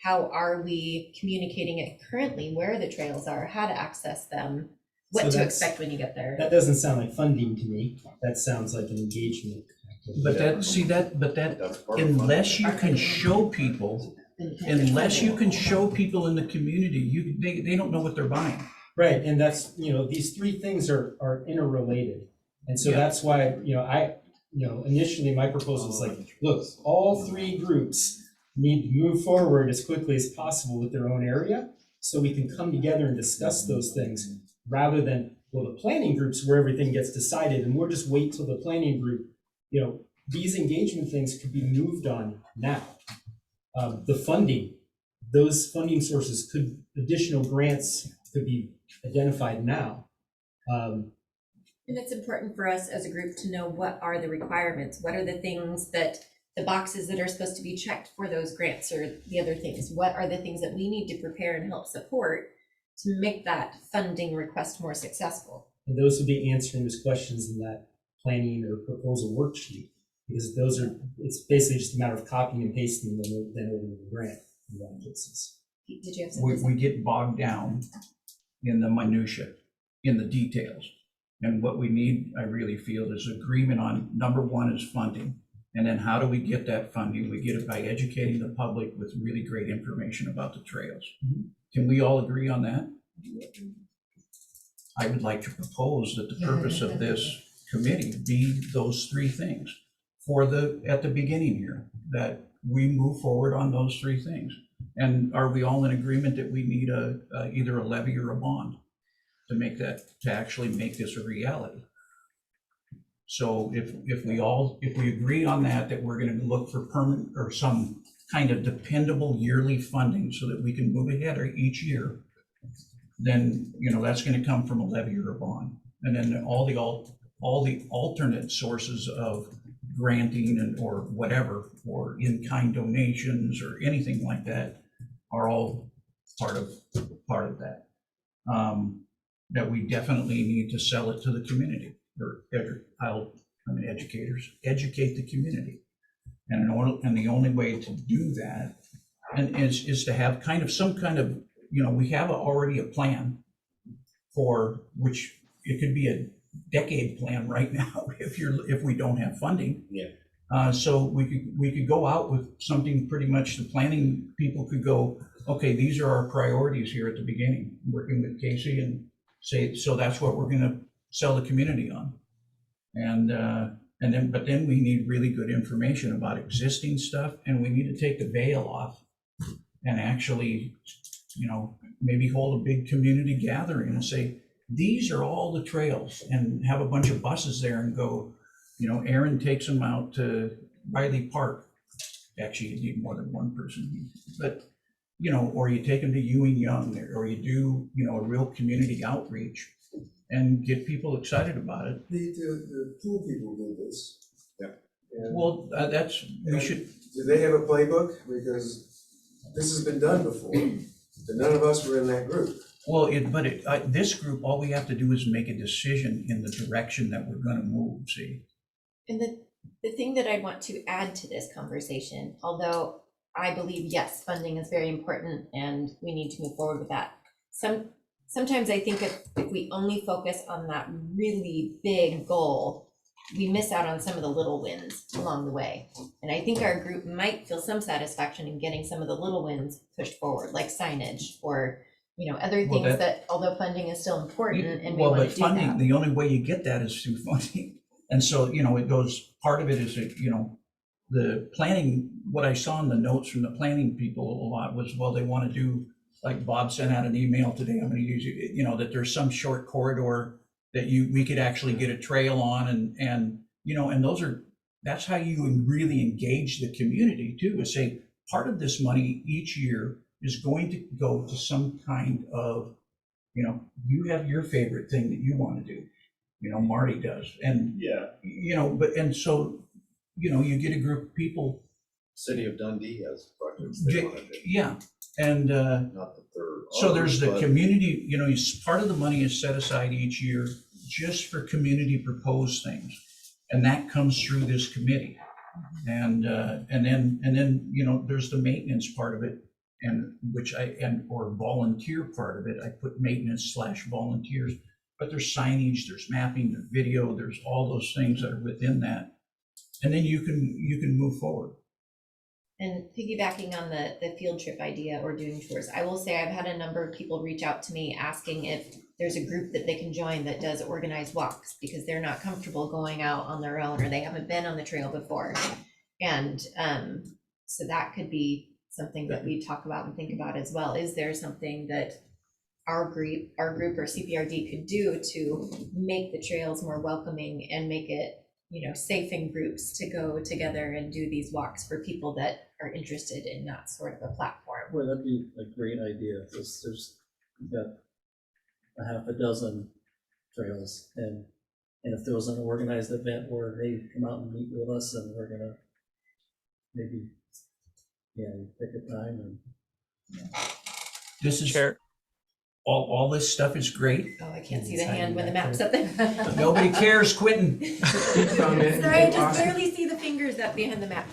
how are we communicating it currently, where the trails are, how to access them, what So to that's- expect when you get there. That doesn't sound like funding to me. That sounds like an engagement. But That's part of unless you can show people, unless you can show people in the community, they don't know what they're buying. Right, and that's, you know, these three things are interrelated. And so Yeah. that's why, you know, initially my proposal was like, look, all three groups need to move forward as quickly as possible with their own area, so we can come together and discuss those things, rather than, well, the planning group's where everything gets decided, and we'll just wait till the planning group, you know, these engagement things could be moved on now. The funding, those funding sources additional grants could be identified now. And it's important for us as a group to know what are the requirements, what are the things that, the boxes that are supposed to be checked for those grants or the other things, what are the things that we need to prepare and help support to make that funding request more successful. And those would be answering those questions in that planning or proposal worksheet, because those are, it's basically just a matter of copying and pasting them then over the grant in a lot of cases. Did you have something? We get bogged down in the minutia, in the details. And what we need, I really feel, is agreement on, number one is funding. And then how do we get that funding? We get it by educating the public with really great information about the trails. Can we all agree on that? I would like to propose that the purpose of this committee be those three things at the beginning here, that we move forward on those three things. And are we all in agreement that we need either a levy or a bond to actually make this a reality? So if we agree on that we're going to look for permanent or some kind of dependable yearly funding so that we can move ahead each year, then, you know, that's going to come from a levy or a bond. And then all the alternate sources of granting and or whatever, or in-kind donations or anything like that, are all part of that. That we definitely need to sell it to the community, educators, educate the community. And the only way to do that is to have some kind of, you know, we have already a plan for which it could be a decade plan right now if we don't have funding. Yeah. So we could go out with something pretty much the planning people could go, okay, these are our priorities here at the beginning, working with Casey and say, so that's what we're gonna sell the community on. But then we need really good information about existing stuff, and we need to take the veil off and actually, maybe hold a big community gathering and say, these are all the trails, and have a bunch of buses there and go, Aaron takes them out to Riley Park. Actually, you need more than one person, but, or you take them to Ewing Young, or you do, a real community outreach and get people excited about it. The pool people did this. Yeah. And We should. do they have a playbook? Because this has been done before, but none of us were in that group. Well, this group, all we have to do is make a decision in the direction that we're gonna move, see? And the thing that I want to add to this conversation, although I believe, yes, funding is very important and we need to move forward with that. Sometimes I think if we only focus on that really big goal, we miss out on some of the little wins along the way. And I think our group might feel some satisfaction in getting some of the little wins pushed forward, like signage or other things that although funding is still important and we want to do funding, that. the only way you get that is through funding. And so, it goes, part of it is, the planning, what I saw in the notes from the planning people a lot was, well, they want to do, like Bob sent out an email today, I'm going to use it, that there's some short corridor that we could actually get a trail on and that's how you really engage the community too, is say, part of this money each year is going to go to some kind of, you have your favorite thing that you want to do, Marty does. And, so, you get a group of people. City of Dundee has projects they want to do. Yeah, and Not that they're so there's the but community, part of the money is set aside each year just for community proposed things. And that comes through this committee. And then, there's the maintenance part of it, or volunteer part of it. I put maintenance / volunteers, but there's signage, there's mapping, there's video, there's all those things that are within that. And then you can move forward. And piggybacking on the field trip idea or doing tours, I will say I've had a number of people reach out to me asking if there's a group that they can join that does organized walks because they're not comfortable going out on their own or they haven't been on the trail before. And so that could be something that we talk about and think about as well. Is there something that our group or CPRD could do to make the trails more welcoming and make it safe in groups to go together and do these walks for people that are interested in that sort of a platform? Boy, that'd be a great idea. We've got a half a dozen trails, and if there was an organized event where they come out and meet with us, and we're gonna maybe pick a time and. This is fair. All this stuff is great. Oh, I can't see the hand when the map's up there. Nobody cares, Quentin. Sorry, I just barely see the fingers up behind the map.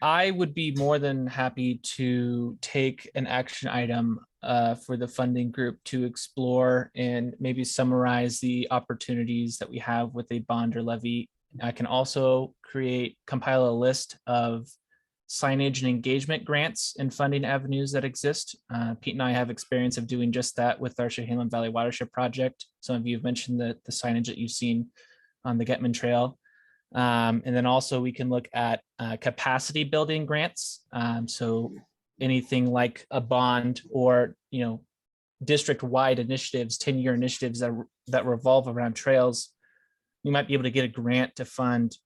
I would be more than happy to take an action item for the funding group to explore and maybe summarize the opportunities that we have with a bond or levy. I can also compile a list of signage and engagement grants and funding avenues that exist. Pete and I have experience of doing just that with our Chehalem Valley Watershed Project. Some of you have mentioned the signage that you've seen on the Getman Trail. And then also we can look at capacity building grants. So anything like a bond or, district-wide initiatives, 10-year initiatives that revolve around trails, you might be able to get a grant to fund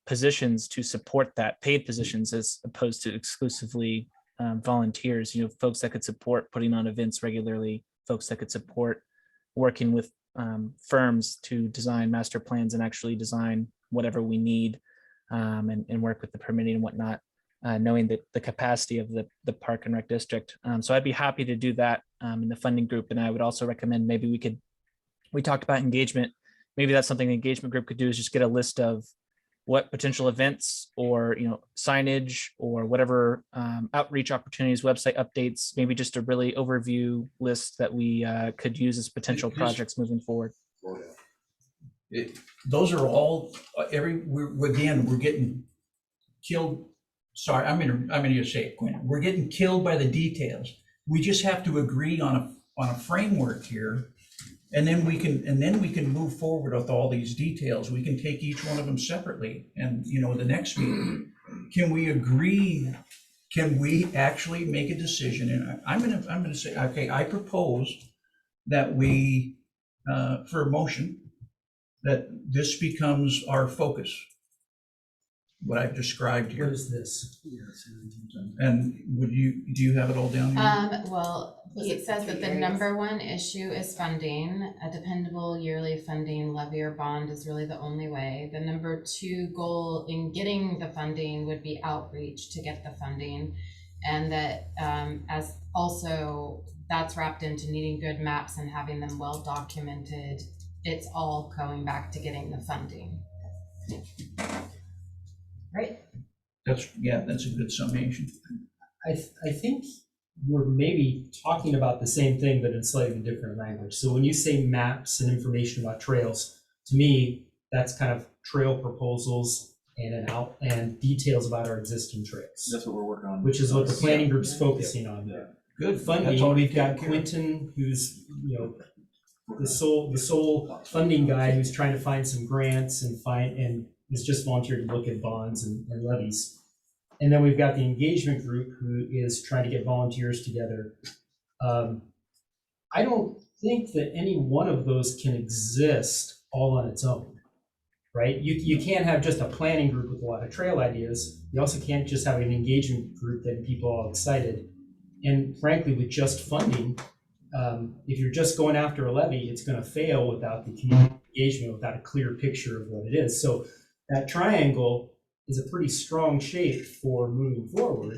positions to support that, paid positions as opposed to exclusively volunteers, folks that could support putting on events regularly, folks that could support working with firms to design master plans and actually design whatever we need and work with the permitting and whatnot, knowing that the capacity of the Park and Rec District. So I'd be happy to do that in the funding group. And I would also recommend maybe we talked about engagement. Maybe that's something the engagement group could do, is just get a list of what potential events or, signage or whatever outreach opportunities, website updates, maybe just a really overview list that we could use as potential projects moving forward. Those are all, we're getting killed. Sorry, I'm gonna say it, Quinn. We're getting killed by the details. We just have to agree on a framework here. And then we can move forward with all these details. We can take each one of them separately. And, the next meeting, can we agree? Can we actually make a decision? And I'm gonna say, okay, I propose that we, for a motion, that this becomes our focus. What I've described here. What is this? And do you have it all down here? Well, it says that the number one issue is funding. A dependable yearly funding levy or bond is really the only way. The number two goal in getting the funding would be outreach to get the funding. And that as also that's wrapped into needing good maps and having them well documented. It's all going back to getting the funding. Right. That's a good summation. I think we're maybe talking about the same thing, but in slightly different language. So when you say maps and information about trails, to me, that's kind of trail proposals and details about our existing trails. That's what we're working on. Which is what the planning group's focusing on. Yeah. Good funding. We've got Quentin, who's the sole funding guy, who's trying to find some grants and is just volunteered to look at bonds and levies. And then we've got the engagement group who is trying to get volunteers together. I don't think that any one of those can exist all on its own, right? You can't have just a planning group with a lot of trail ideas. You also can't just have an engagement group that people are all excited. And frankly, with just funding, if you're just going after a levy, it's going to fail without the community engagement, without a clear picture of what it is. So that triangle is a pretty strong shape for moving forward.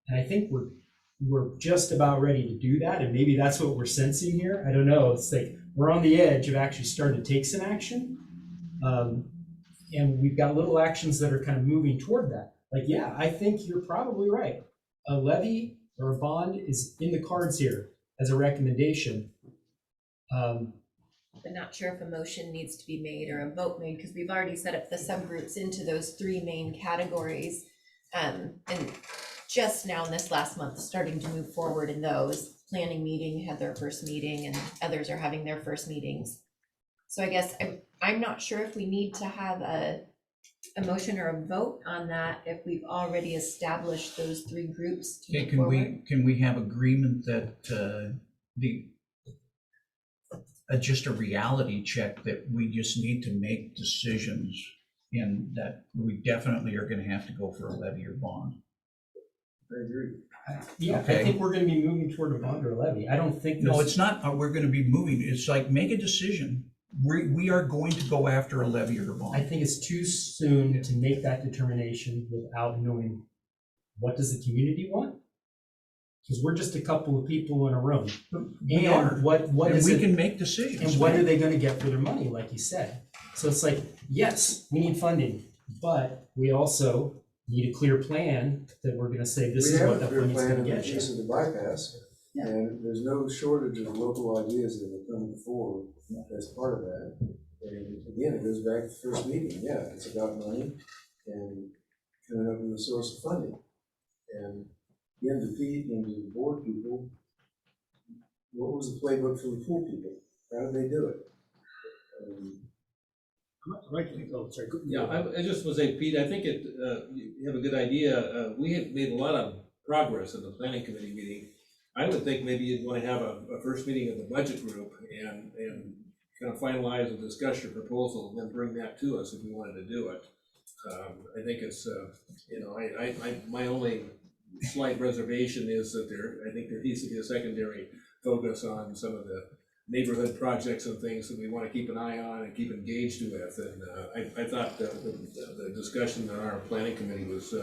And I think we're just about ready to do that. And maybe that's what we're sensing here. I don't know. It's like we're on the edge of actually starting to take some action. And we've got little actions that are kind of moving toward that. Like, yeah, I think you're probably right. A levy or a bond is in the cards here as a recommendation. But not sure if a motion needs to be made or a vote made, because we've already set up the subgroups into those three main categories. And just now in this last month, starting to move forward in those. Planning meeting had their first meeting and others are having their first meetings. So I guess I'm not sure if we need to have a motion or a vote on that if we've already established those three groups to move forward. Can we have agreement that just a reality check that we just need to make decisions and that we definitely are going to have to go for a levy or bond? I agree. Yeah, Okay. I think we're going to be moving toward a bond or a levy. I don't think No, it's not. We're going to be moving. It's like make a decision. We are going to go after a levy or a bond. I think it's too soon to make that determination without knowing what does the community want? Because we're just a couple of people in a room. We are. What and is we it, can make decisions. and what are they going to get for their money, like you said? So it's like, yes, we need funding, but we also need a clear plan that we're going to say this is what that funding's going to We have a clear plan in the get you. case of the bypass, Yeah. and there's no shortage of local ideas that have come forward as part of that. And again, it goes back to the first meeting. Yeah, it's about money and coming up with a source of funding. And again, to Pete and to the board people, what was the playbook for the pool people? How did they do it? I just was saying, Pete, I think you have a good idea. We had made a lot of progress in the planning committee meeting. I would think maybe you'd want to have a first meeting of the budget group and kind of finalize and discuss your proposal and then bring that to us if we wanted to do it. I think it's, my only slight reservation is that I think there needs to be a secondary focus on some of the neighborhood projects and things that we want to keep an eye on and keep engaged with. And I thought the discussion on our planning committee was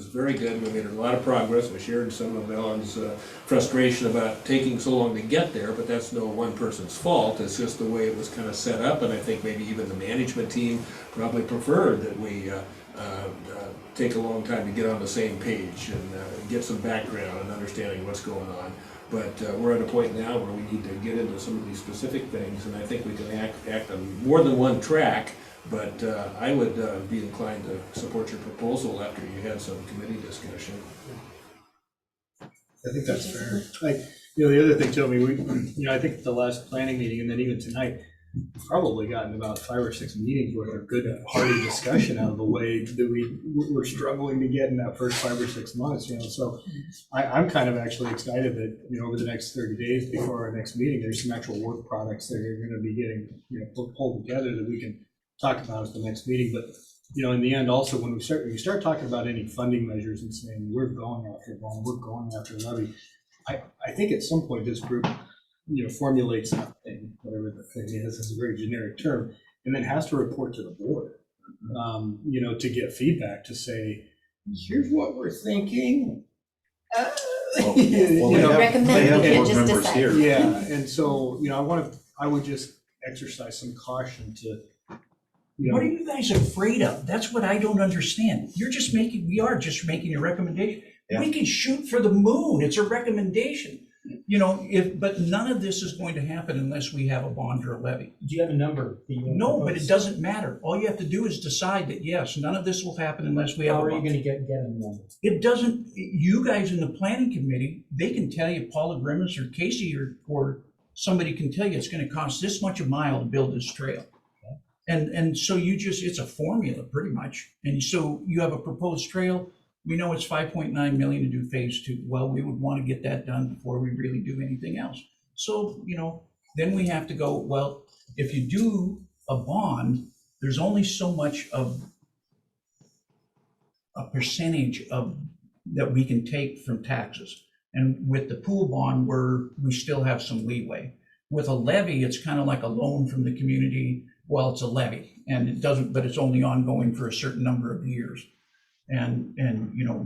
very good. We made a lot of progress. We shared some of Ellen's frustration about taking so long to get there, but that's no one person's fault. It's just the way it was kind of set up. And I think maybe even the management team probably preferred that we take a long time to get on the same page and get some background and understanding what's going on. But we're at a point now where we need to get into some of these specific things, and I think we can act on more than one track. But I would be inclined to support your proposal after you had some committee discussion. I think that's fair. The other thing, Toby, I think the last planning meeting and then even tonight, we've probably gotten about 5 or 6 meetings worth of good, hearty discussion out of the way that we were struggling to get in that first 5 or 6 months, So I'm kind of actually excited that, over the next 30 days before our next meeting, there's some actual work products that are going to be getting, pulled together that we can talk about at the next meeting. But, in the end, also, when we start talking about any funding measures and saying we're going after bond, we're going after levy, I think at some point this group, formulates something, whatever the thing is a very generic term, and then has to report to the board, to get feedback to say, here's what we're thinking. Recommend, we can't just decide. Here. Yeah, and so, I would just exercise some caution to, What are you guys afraid of? That's what I don't understand. We are just making a recommendation. Yeah. We can shoot for the moon. It's a recommendation. But none of this is going to happen unless we have a bond or a levy. Do you have a number? No, but it doesn't matter. All you have to do is decide that, yes, none of this will happen unless we have a bond. How are you gonna get a number? It doesn't, you guys in the planning committee, they can tell you, Paula Grimace or Casey or somebody can tell you it's gonna cost this much a mile to build this trail. And so it's a formula pretty much. And so you have a proposed trail. We know it's 5.9 million to do phase 2. Well, we would want to get that done before we really do anything else. So, then we have to go, well, if you do a bond, there's only so much of a percentage of that we can take from taxes. And with the pool bond, we still have some leeway. With a levy, it's kind of like a loan from the community. Well, it's a levy and but it's only ongoing for a certain number of years. And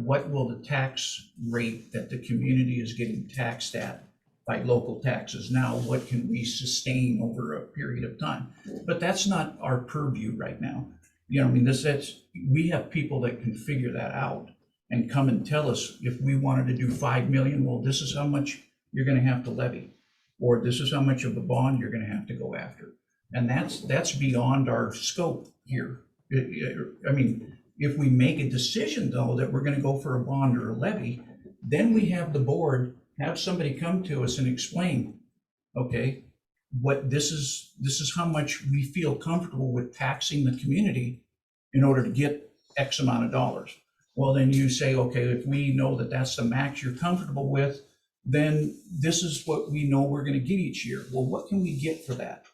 what will the tax rate that the community is getting taxed at by local taxes now, what can we sustain over a period of time? But that's not our purview right now. We have people that can figure that out and come and tell us if we wanted to do 5 million, well, this is how much you're gonna have to levy, or this is how much of the bond you're gonna have to go after. And that's beyond our scope here. If we make a decision though, that we're gonna go for a bond or a levy, then we have the board, have somebody come to us and explain, okay, this is how much we feel comfortable with taxing the community in order to get X amount of dollars. Well, then you say, okay, if we know that that's the max you're comfortable with, then this is what we know we're gonna get each year. Well, what can we get for that?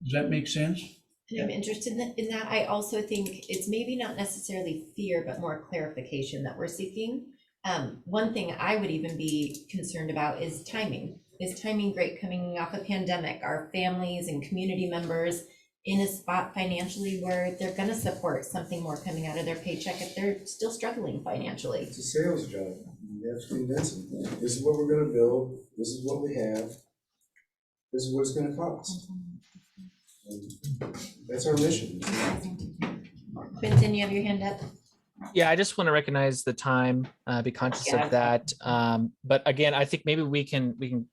Does that make sense? And I'm interested in that. I also think it's maybe not necessarily fear, but more clarification that we're seeking. One thing I would even be concerned about is timing. Is timing great coming off a pandemic? Are families and community members in a spot financially where they're going to support something more coming out of their paycheck if they're still struggling financially? It's a sales job. You have to convince them. This is what we're gonna build. This is what we have. This is what it's gonna cost. And that's our mission. Vincent, you have your hand up? Yeah, I just want to recognize the time, be conscious of that. But again, I think maybe we can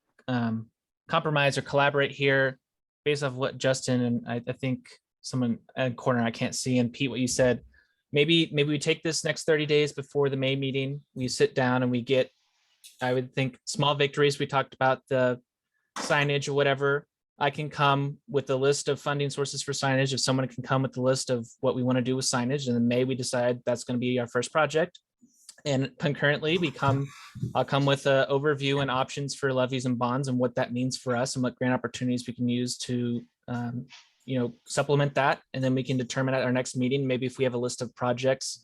compromise or collaborate here based off what Justin and I think someone in the corner I can't see, and Pete, what you said. Maybe we take this next 30 days before the May meeting. We sit down and we get, I would think, small victories. We talked about the signage or whatever. I can come with a list of funding sources for signage. If someone can come with the list of what we want to do with signage, and then May we decide that's going to be our first project. And concurrently, I'll come with an overview and options for levies and bonds and what that means for us and what grant opportunities we can use to supplement that. And then we can determine at our next meeting, maybe if we have a list of projects,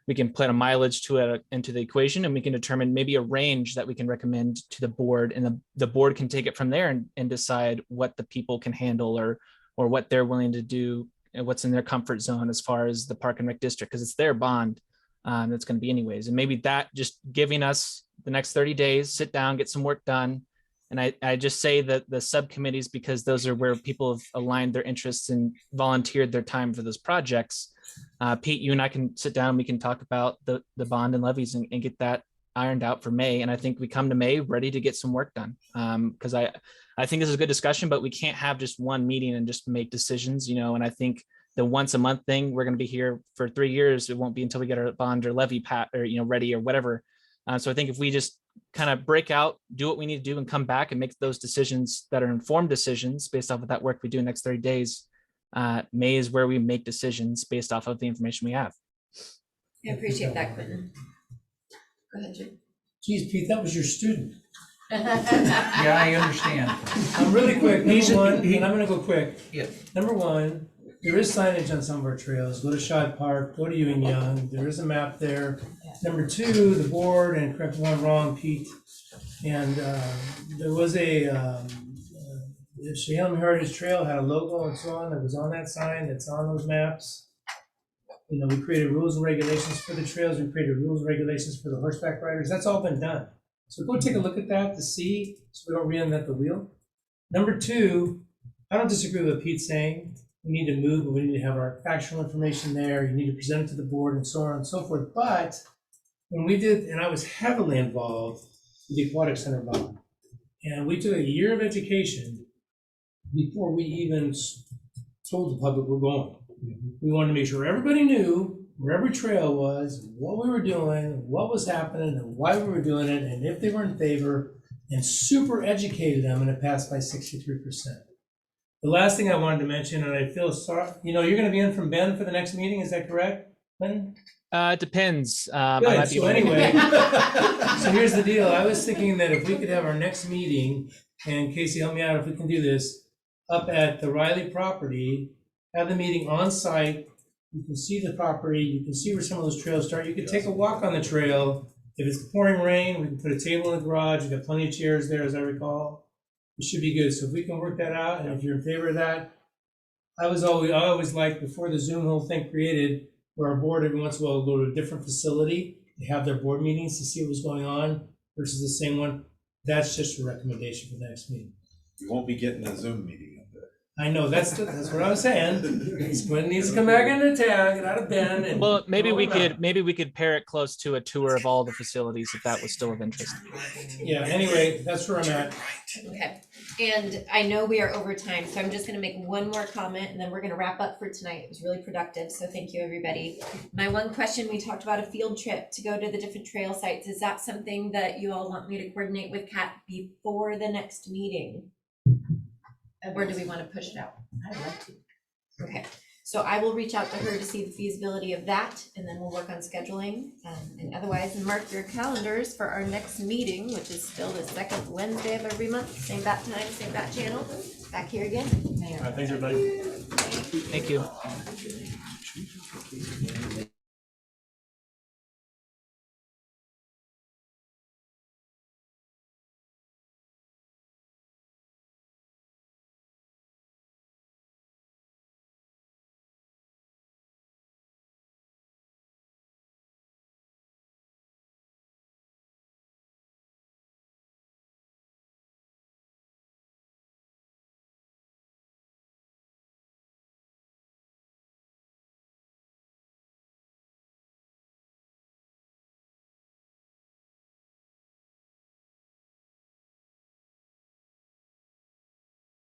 we can put a mileage into the equation, and we can determine maybe a range that we can recommend to the board, and the board can take it from there and decide what the people can handle or what they're willing to do and what's in their comfort zone as far as the Park and Rec district, because it's their bond that's going to be anyways. And maybe that just giving us the next 30 days, sit down, get some work done. And I just say that the subcommittees, because those are where people have aligned their interests and volunteered their time for those projects. Pete, you and I can sit down, we can talk about the bond and levies and get that ironed out for May. And I think we come to May ready to get some work done. Because I think this is a good discussion, but we can't have just one meeting and just make decisions, you know, and I think the once a month thing, we're going to be here for 3 years. It won't be until we get our bond or levy or, you know, ready or whatever. So I think if we just kind of break out, do what we need to do and come back and make those decisions that are informed decisions based off of that work we do in the next 30 days, May is where we make decisions based off of the information we have. I appreciate that, Quentin. Go ahead, Jim. Geez, Pete, that was your student. Yeah, I understand. I'm really quick. He's a- Number one, he- and I'm gonna go quick. Yeah. Number one, there is signage on some of our trails. Go to Shad Park, go to Ewing Young. There is a map there. Number two, the board, and correct me if I'm wrong, Pete, and there was a the Chehalem Heritage Trail had a logo and so on that was on that sign, that's on those maps. You know, we created rules and regulations for the trails, we created rules and regulations for the horseback riders, that's all been done. So go take a look at that to see, so we don't reinvent the wheel. Number two, I don't disagree with what Pete's saying. We need to move, but we need to have our factual information there, you need to present it to the board and so on and so forth. But when we did, and I was heavily involved with the Aquatic Center bond, and we took a year of education before we even told the public we're going. We wanted to make sure everybody knew where every trail was, what we were doing, what was happening, and why we were doing it, and if they were in favor, and super educated them, and it passed by 63%. The last thing I wanted to mention, and I feel sorry, you know, you're gonna be in from Bend for the next meeting, is that correct, Clinton? It depends. I Good, might be so anyway, so here's the deal, I was thinking that if we could have our next meeting, and Casey, help me out if we can do this, up at the Riley property, have the meeting on site, you can see the property, you can see where some of those trails start, you could take a walk on the trail. If it's pouring rain, we can put a table in the garage, we've got plenty of chairs there, as I recall. It should be good, so if we can work that out, and if you're in favor of that, I always liked, before the Zoom whole thing created, where our board every once in a while will go to a different facility, to have their board meetings to see what was going on, versus the same one. That's just a recommendation for the next meeting. You won't be getting a Zoom meeting up there. I know, that's what I was saying. Quinn needs to come back into town, get out of Bend, and. Well, maybe we roll around. could pair it close to a tour of all the facilities if that was still of interest. Yeah, anyway, that's where I'm at. Okay, and I know we are over time, so I'm just gonna make one more comment and then we're gonna wrap up for tonight. It was really productive, so thank you, everybody. My one question, we talked about a field trip to go to the different trail sites. Is that something that you all want me to coordinate with Kat before the next meeting? Or do we wanna push it out? I'd love to. Okay, so I will reach out to her to see the feasibility of that, and then we'll work on scheduling. And otherwise, mark your calendars for our next meeting, which is still the second Wednesday of every month, same bat time, same bat channel. Back here again. All right, thanks, everybody. Thank you.